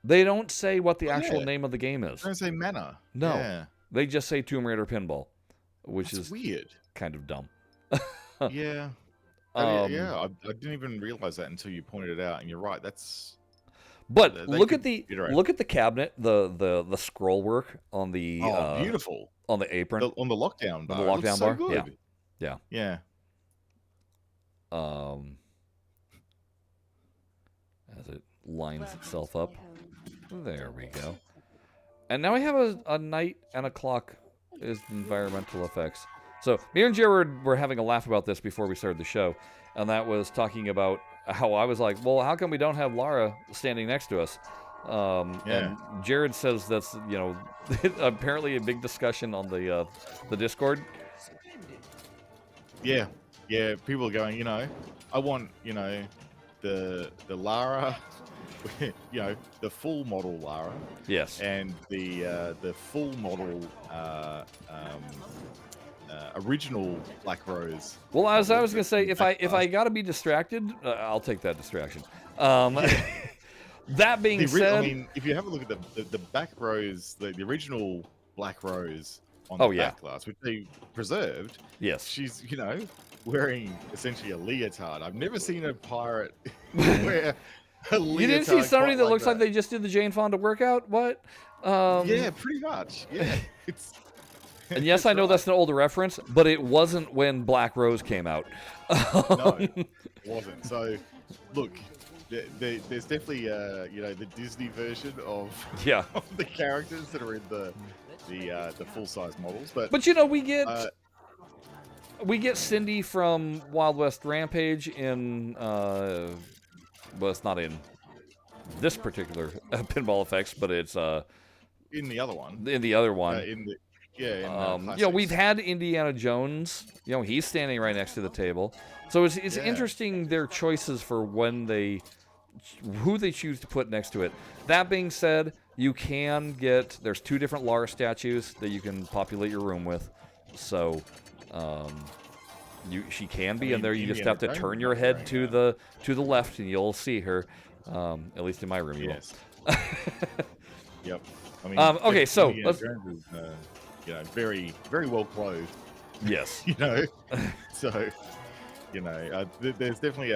They don't say what the actual name of the game is. They don't say Manor. No. They just say Tomb Raider Pinball, which is weird. Kind of dumb. Yeah. I didn't even realize that until you pointed it out, and you're right. That's. But look at the cabinet, the scroll work on the beautiful on the apron, on the lockdown bar. On the lockdown bar, good. Yeah. As it lines itself up. There we go. And now we have a night and a clock as environmental effects. So me and Jared were having a laugh about this before we started the show, and that was talking about how I was like, well, how come we don't have Lara standing next to us? And Jared says that's, apparently a big discussion on the Discord. Yeah. People are going, I want, the Lara, the full model Lara. Yes. And the full model original Black Rose. Well, as I was gonna say, if I gotta be distracted, I'll take that distraction. That being said, I mean, if you have a look at the Black Rose, the original Black Rose, on Oh, the yeah. back glass, which they preserved. Yes. She's, wearing essentially a leotard. I've never seen a pirate wear a You didn't see leotard somebody quite that like looks like that. they just did the Jane Fonda workout? What? Yeah, pretty much. Yeah, it's. And yes, I know that's an older reference, but it wasn't when Black Rose came out. No, it wasn't. So, look, there's definitely the Disney version of, Yeah. of the characters that are in the full size models, but we get Cindy from Wild West Rampage in well, it's not in this particular Pinball Effects, but it's in the other one, in the other one. We've classics. had Indiana Jones. He's standing right next to the table. So it's interesting their choices for who they choose to put next to it. That being said, you can there's 2 different Lara statues that you can populate your room with. So she can be in there. You just have to turn your head to the left and you'll see her. At least in my room, you will. Yep. I mean, okay, so let's. Very, very well clothed. Yes. So, there's definitely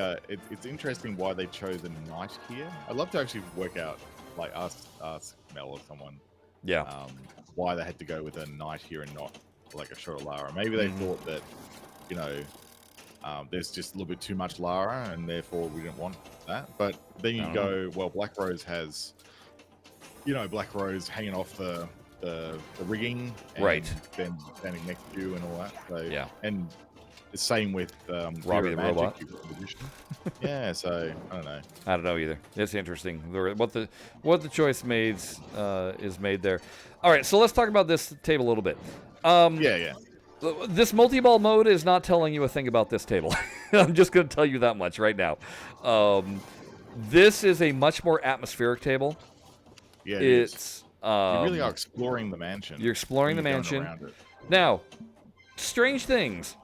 it's interesting why they chose a knight here. I'd love to actually work out, like, ask Mel or someone, why they had to go with a knight here and not like a shot of Lara. Maybe they thought that, there's just a little bit too much Lara, and therefore we didn't want that. But then you go, well, Black Rose has, Black Rose hanging off the rigging, and right? Then standing next to you and all that. So, yeah, and the same with Robbie the Robot. Yeah, so I don't know. I don't know either. It's interesting what the choice made is made there. All right, so let's talk about this table a little bit. Yeah. This multi-ball mode is not telling you a thing about this table. I'm just going to tell you that much right now. This is a much more atmospheric table. Yeah, it's. You really are exploring the mansion. You're exploring the mansion. Now, strange things.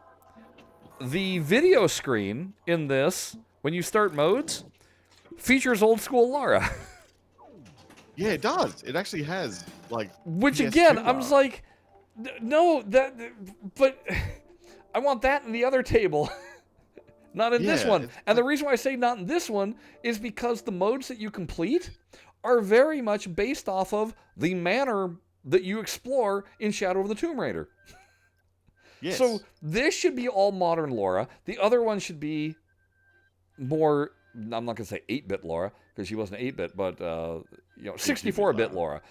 The video screen in this, when you start modes, features old school Lara. Yeah, it does. It actually has, like... Which, again, I'm just like, no, but I want that in the other table. Not in this one. And the reason why I say not in this one is because the modes that you complete are very much based off of the manner that you explore in Shadow of the Tomb Raider. Yes. So this should be all modern Lara. The other one should be more, I'm not going to say 8-bit Lara, because she wasn't 8-bit, but 64-bit Lara.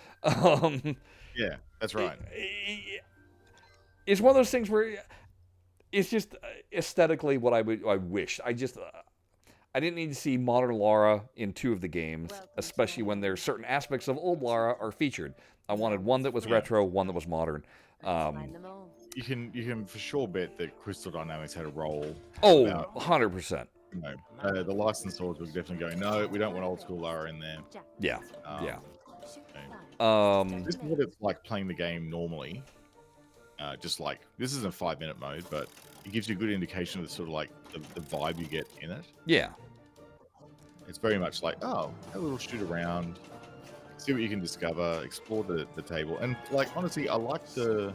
Yeah, that's right. It's one of those things where it's just aesthetically what I wish. I didn't need to see modern Lara in 2 of the games, especially when there's certain aspects of old Lara are featured. I wanted one that was retro, one that was modern. You can for sure bet that Crystal Dynamics had a role. Oh, 100%. The licensors were definitely going, no, we don't want old school Lara in there. Yeah, This is what it's like playing the game normally. Just like, this isn't a 5-minute mode, but it gives you a good indication of the sort of like the vibe you get in it. Yeah. It's very much like, oh, have a little shoot around, see what you can discover, explore the table. And like, honestly, I like the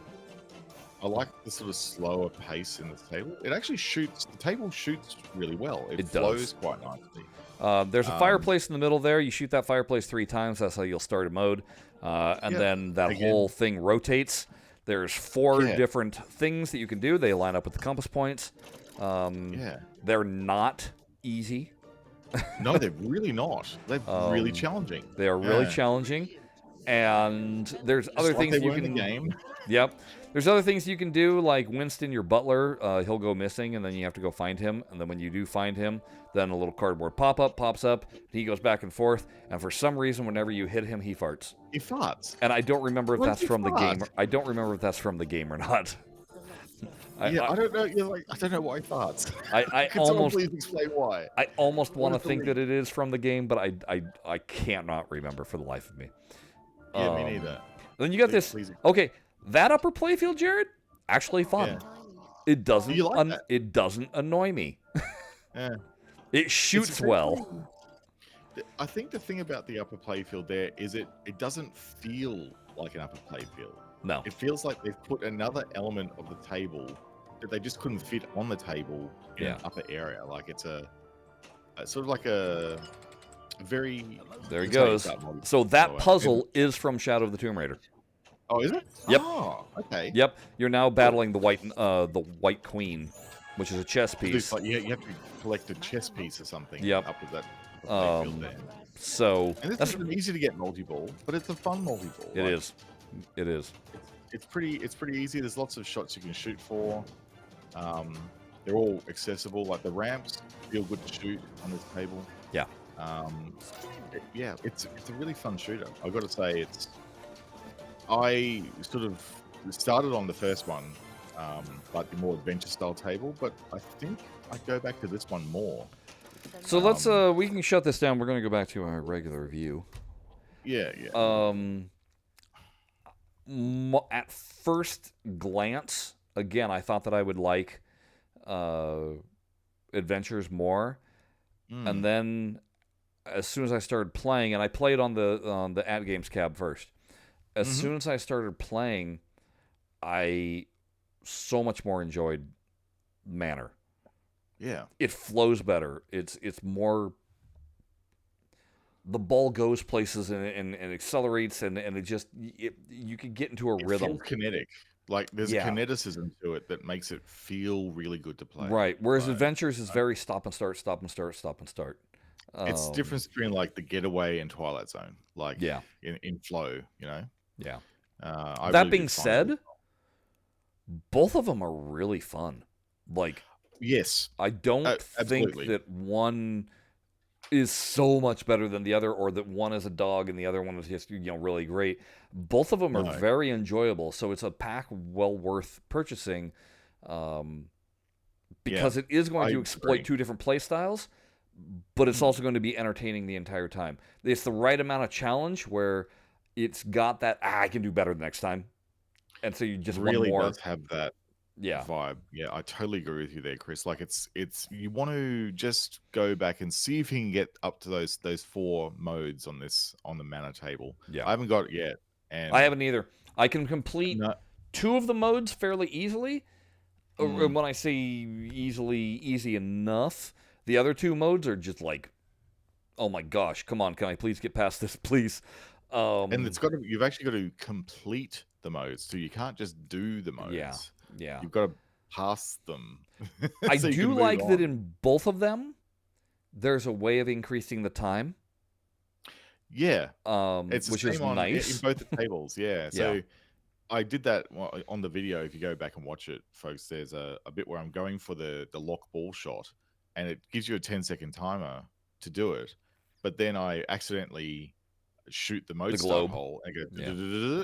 sort of slower pace in this table. It actually the table shoots really well. It flows quite nicely. There's a fireplace in the middle there. You shoot that fireplace 3 times. That's how you'll start a mode. And then that whole thing rotates. There's 4 different things that you can do. They line up with the compass points. They're not easy. No, they're really not. They're really challenging. They are really challenging. And there's other things you can... game. Yep. There's other things you can do, like Winston, your butler. He'll go missing, and then you have to go find him. And then when you do find him, then a little cardboard pop-up pops up. He goes back and forth. And for some reason, whenever you hit him, he farts. He farts. And I don't remember if that's from the game. I don't remember if that's from the game or not. I don't know. I don't know why he farts. Can someone please explain why? I almost want to think that it is from the game, but I cannot remember for the life of me. Yeah, me neither. Then you got this. Okay, that upper playfield, Jared, actually fun. Yeah. It doesn't. You like that? It doesn't annoy me. Yeah. It shoots well. I think the thing about the upper playfield there is it doesn't feel like an upper playfield. No. It feels like they've put another element of the table that they just couldn't fit on the table in Yeah. an upper area. Like it's a sort of like a very. There he This is how you goes. start multi, So by the that way. puzzle is from Shadow of the Tomb Raider. Oh, is it? Yep. Oh, okay. Yep. You're now Cool. battling the white queen, which is a chess It's piece. like you have to collect a chess piece or something. Yep. Up with that playfield there. So And this that's isn't easy to get multi-ball, but it's a fun multi-ball. it is. It is. It's pretty easy. There's lots of shots you can shoot for. They're all accessible. Like the ramps feel good to shoot on this table. Yeah. Yeah, it's a really fun shooter. I've got to say, I sort of started on the first one, like the more adventure style table, but I think I'd go back to this one more. So let's we can shut this down. We're going to go back to our regular view. Yeah. At first glance, again, I thought that I would like adventures more, and then as soon as I started playing, and I played on the At Games cab first. As soon as I started playing, I so much more enjoyed Manor. Yeah. It flows better. It's more. The ball goes places and accelerates and it just you can get into a rhythm. Feels kinetic. Like there's a kineticism to it that makes it feel really good to play. Right. Whereas Adventures is very stop and start. It's difference between like the Getaway and Twilight Zone. Like in flow, you know. Yeah. That really being said, both of them are really fun. Like, yes, I don't think that one is so much better than the other, or that one is a dog and the other one is just really great. Both of them are very enjoyable, so it's a pack well worth purchasing, because it is going to exploit two different play styles, but it's also going to be entertaining the entire time. It's the right amount of challenge where it's got that I can do better the next time, and so you just really want more. Does have that vibe. Yeah, I totally agree with you there, Chris. Like it's you want to just go back and see if you can get up to those 4 modes on the Manor table. Yeah, I haven't got it yet, and I haven't either. I can complete 2 of the modes fairly easily. And when I say easy enough, the other 2 modes are just like, oh my gosh, come on, can I please get past this, please? And you've actually got to complete the modes, so you can't just do the modes. Yeah. You've got to pass them. I do like that in both of them, there's a way of increasing the time. Yeah. Which is nice. In both the tables, yeah. So I did that on the video. If you go back and watch it, folks, there's a bit where I'm going for the lock ball shot, and it gives you a 10-second timer to do it. But then I accidentally shoot the mode start hole and go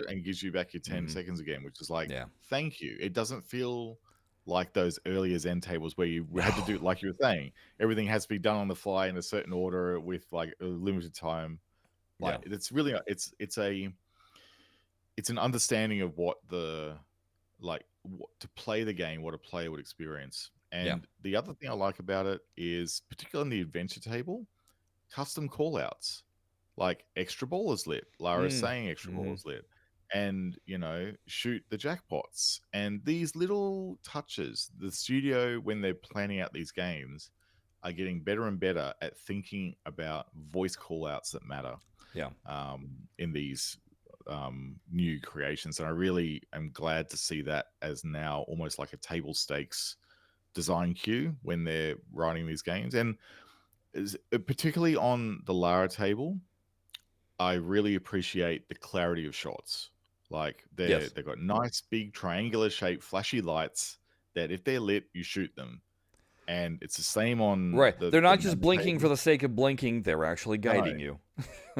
and gives you back your 10 seconds again, which is like, thank you. It doesn't feel like those earlier Zen tables where you had to do, like you were saying, everything has to be done on the fly in a certain order with like a limited time. Like it's really it's an understanding of what to play the game, what a player would experience. And the other thing I like about it is, particularly on the adventure table, custom callouts. Like extra ball is lit. Lara's saying extra ball is lit. And, shoot the jackpots. And these little touches, the studio, when they're planning out these games, are getting better and better at thinking about voice callouts that matter. Yeah. In these new creations. And I really am glad to see that as now almost like a table stakes design cue when they're writing these games. And particularly on the Lara table, I really appreciate the clarity of shots. Like they've got nice, big, triangular shaped, flashy lights that if they're lit, you shoot them. And it's the same on they're not just blinking for the sake of blinking; they're actually guiding you.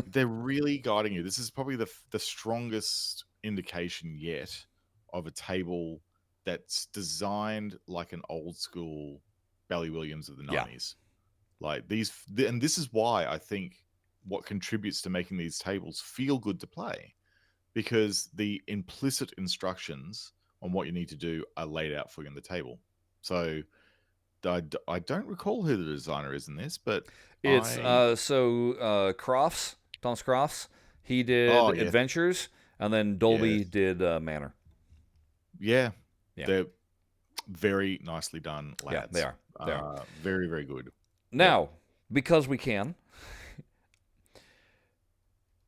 They're really guiding you. This is probably the strongest indication yet of a table that's designed like an old school Bally Williams of the 90s. Like and this is why I think what contributes to making these tables feel good to play, because the implicit instructions on what you need to do are laid out for you on the table. So I don't recall who the designer is in this, but it's Thomas Crofts. He did Adventures, And then Dolby Yes. did Manor. Yeah. Yeah. They're very nicely done, Yeah, lads. they are. They are. Very, very good. Now, because we can,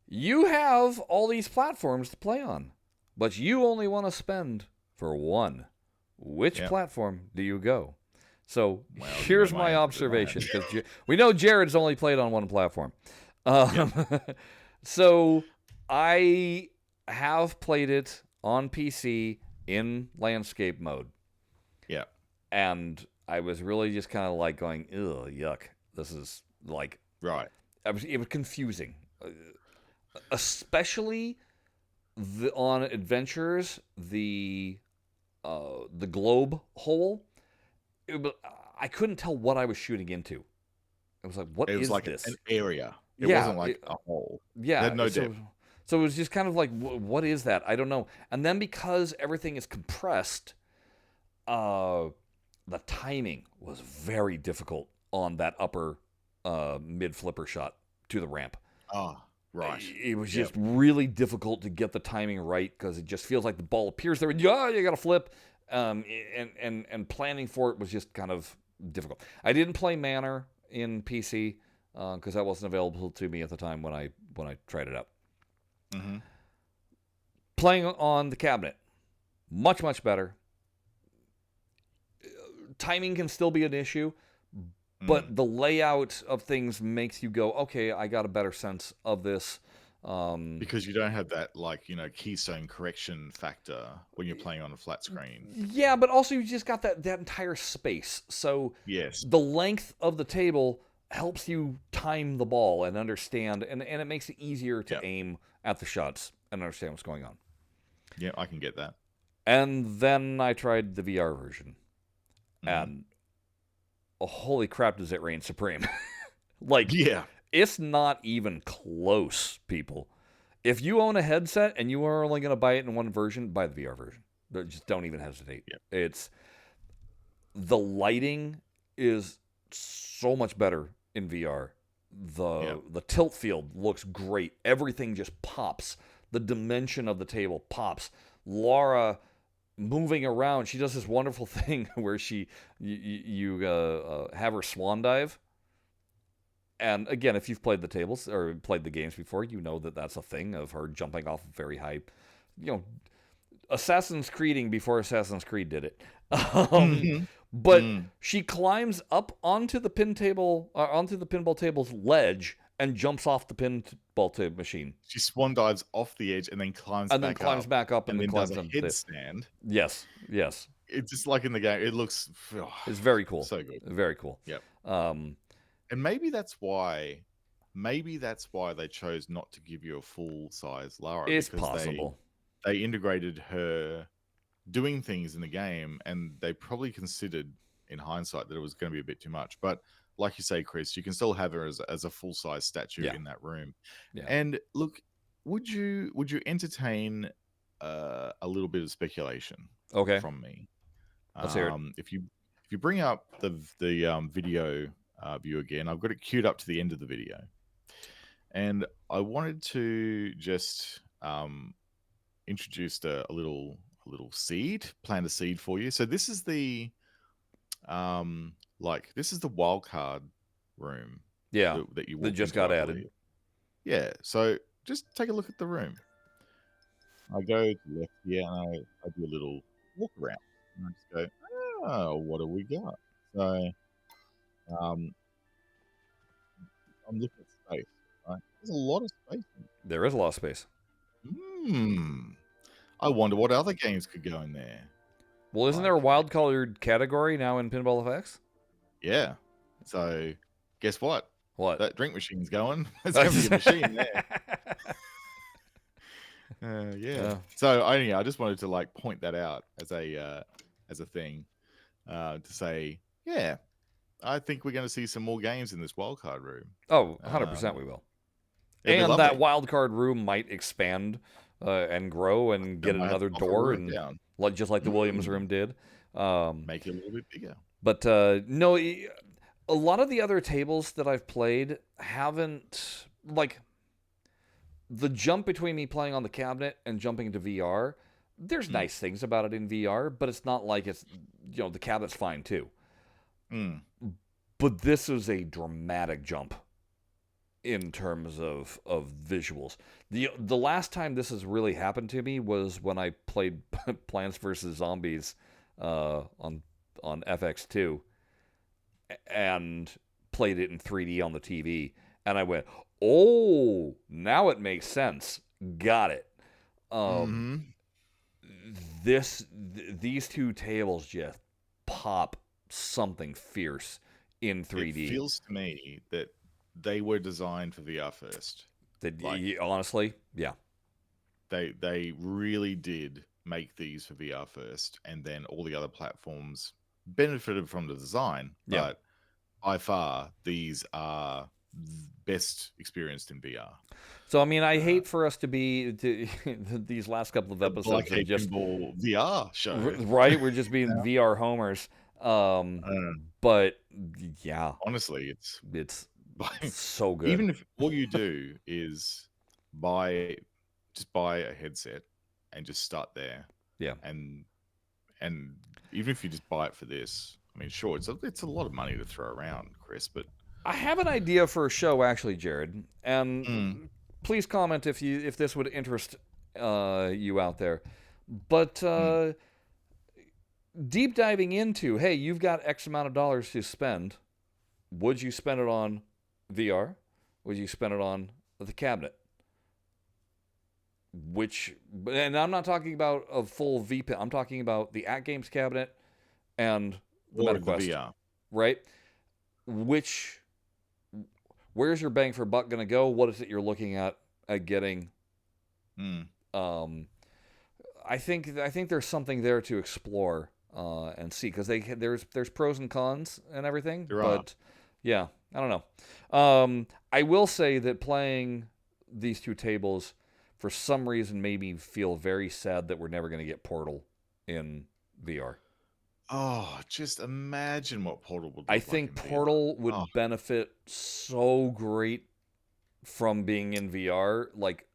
you have all these platforms to play on, but you only want to spend for one. Which Yep. platform do you go? So Well, here's my my answer to observation, that. because we know Jared's only played on one platform. So I have played it on PC in landscape mode. Yeah. And I was really just kind of like going, ugh, yuck. This is like, Right. it was confusing. Especially on adventures, the globe hole. I couldn't tell what I was shooting into. It was like, what It was is like this? an area. It Yeah, wasn't like a hole. It yeah. had no So, depth. so it was just kind of like, what is that? I don't know. And then because everything is compressed, the timing was very difficult on that upper mid flipper shot to the ramp. Oh, right. It was Yep. just really difficult to get the timing right because it just feels like the ball appears there and you got to flip. And planning for it was just kind of difficult. I didn't play Manor in PC because that wasn't available to me at the time when I tried it out. Mm-hmm. Playing on the cabinet, much better. Timing can still be an issue, but the layout of things makes you go, okay, I got a better sense of this. Because you don't have that, like, keystone correction factor when you're playing on a flat screen. Yeah, but also you just got that entire space. So Yes. the length of the table helps you time the ball and understand, and it makes it easier to aim at the shots and understand what's going on. Yeah, I can get that. And then I tried the VR version, and holy crap, does it reign supreme! Like, Yeah. it's not even close, people. If you own a headset and you are only going to buy it in one version, buy the VR version. Just don't even hesitate. Yep. It's the lighting is so much better in VR. The tilt field looks great. Everything just pops. The dimension of the table pops. Lara moving around, she does this wonderful thing where you have her swan dive. And again, if you've played the tables or played the games before, you know that that's a thing of her jumping off very high, Assassin's Creeding before Assassin's Creed did it. But she climbs up onto the pinball table's ledge and jumps off the pinball machine. She swan dives off the edge and then climbs back up and then does climbs a on headstand. Yes. It's just like in the game. It looks it's very cool. So good. Very cool. Yep. And maybe that's why they chose not to give you a full size Lara. It's possible. They integrated her doing things in the game, and they probably considered in hindsight that it was going to be a bit too much. But like you say, Chris, you can still have her as a full size statue in that room. Yeah. And look, would you entertain a little bit of speculation? Okay. From me. Let's hear it. If you bring up the video view again, I've got it queued up to the end of the video, and I wanted to just introduce a little seed, plant a seed for you. So this is the this is the wild card room. Yeah, that you that just got added. Yeah, so just take a look at the room. I go to the left here and I do a little walk around. And I just go, oh, what do we got? So I'm looking at space, right? There's a lot of space. There is a lot of space. I wonder what other games could go in there. Well, isn't there a wild colored category now in Pinball FX? Yeah. So guess what? What? That drink machine's going. There's going to be a machine there. Yeah. So I just wanted to point that out as a thing to say, yeah, I think we're going to see some more games in this wildcard room. Oh, 100% we will. And that wildcard room might expand and grow and get another door, and just like the Williams room did. Make it a little bit bigger. But no, a lot of the other tables that I've played haven't, the jump between me playing on the cabinet and jumping into VR, there's Mm. nice things about it in VR, but it's not like it's, the cabinet's fine too. Mm. But this is a dramatic jump in terms of visuals. The last time this has really happened to me was when I played Plants vs Zombies on FX2 and played it in 3D on the TV, and I went, "Oh, now it makes sense. Got it." Um, Hmm. these two tables just pop something fierce in It 3D. feels to me that they were designed for VR first. That Like honestly, yeah, they really did make these for VR first, and then all the other platforms benefited from the design. yeah. But by far, these are best experienced in VR. So I mean, I Uh, hate for us to be these last couple of the episodes of BlahCade just Pinball VR show. right. We're just being Yeah. VR homers. Uh, But yeah, Honestly, it's it's like, so good. even if all you do is buy just buy a headset and just start there, Yeah. and even if you just buy it for this, I mean, sure, it's a lot of money to throw around, Chris, but I have an idea for a show actually, Jared, mm, and please comment if this would interest you out there. But mm, deep diving into, hey, you've got X amount of dollars to spend. Would you spend it on VR? Would you spend it on the cabinet? And I'm not talking about a full VPN. I'm talking about the At Games cabinet and the or the MetaQuest, VR. right? Which, where's your bang for buck going to go? What is it you're looking at getting? Mm, Um, I think there's something there to explore and see because there's pros and cons and everything. there are. But yeah, I don't know. I will say that playing these two tables for some reason made me feel very sad that we're never going to get Portal in VR. Oh, just imagine what Portal would I look like think in VR. Portal Oh, would benefit so great from being in VR. Like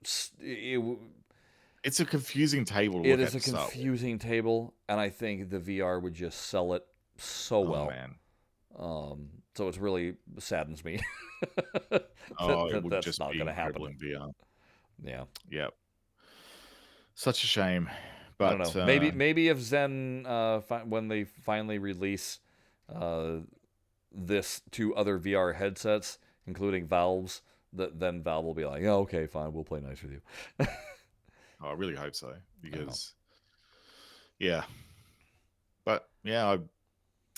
it's a confusing table to it look is at a to start with. confusing table, and I think the VR would just sell it so Oh well. man. So it really saddens me Oh, it that would that's just not be going to incredible happen. in VR. Yeah, Yep. Such a shame. I don't But know. Maybe if Zen when they finally release uh, this to other VR headsets, including Valve's, then Valve will be like, "Oh, okay, fine, we'll play nice with you." I really hope so, I don't know. because yeah. But yeah,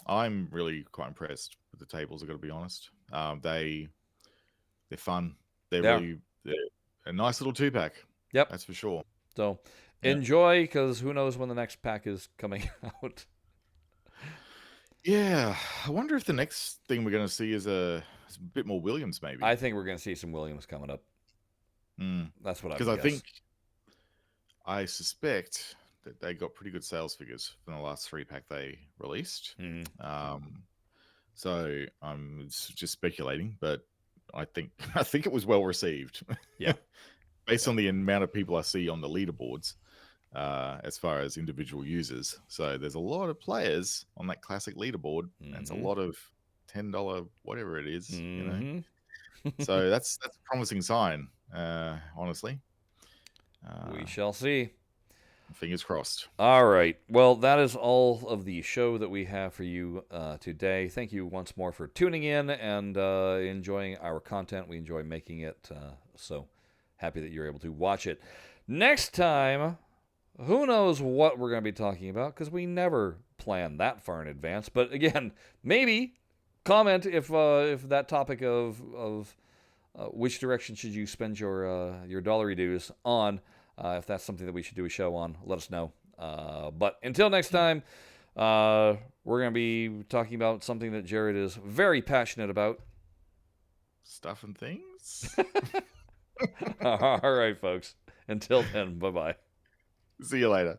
I'm really quite impressed with the tables. I got to be honest. They're fun. They are. They're a nice little 2-pack. Yep. That's for sure. So Yeah. enjoy, because who knows when the next pack is coming out. Yeah. I wonder if the next thing we're going to see is a bit more Williams, maybe. I think we're going to see some Williams coming up. Mm. That's what I Because would guess. I suspect that they got pretty good sales figures from the last 3-pack they released. So I'm just speculating, but I think it was well received. Yeah. Based on the amount of people I see on the leaderboards, as far as individual users. So there's a lot of players on that classic leaderboard. And it's a lot of $10 whatever it is, you know. So that's a promising sign, honestly. We shall see. Fingers crossed. All right. Well, that is all of the show that we have for you today. Thank you once more for tuning in and enjoying our content. We enjoy making it, so happy that you're able to watch it. Next time, who knows what we're going to be talking about, because we never plan that far in advance. But again, maybe comment if that topic of which direction should you spend your dollary dues on. If that's something that we should do a show on, let us know. But until next time, we're going to be talking about something that Jared is very passionate about. Stuff and things. All right, folks. Until then, bye-bye. See you later.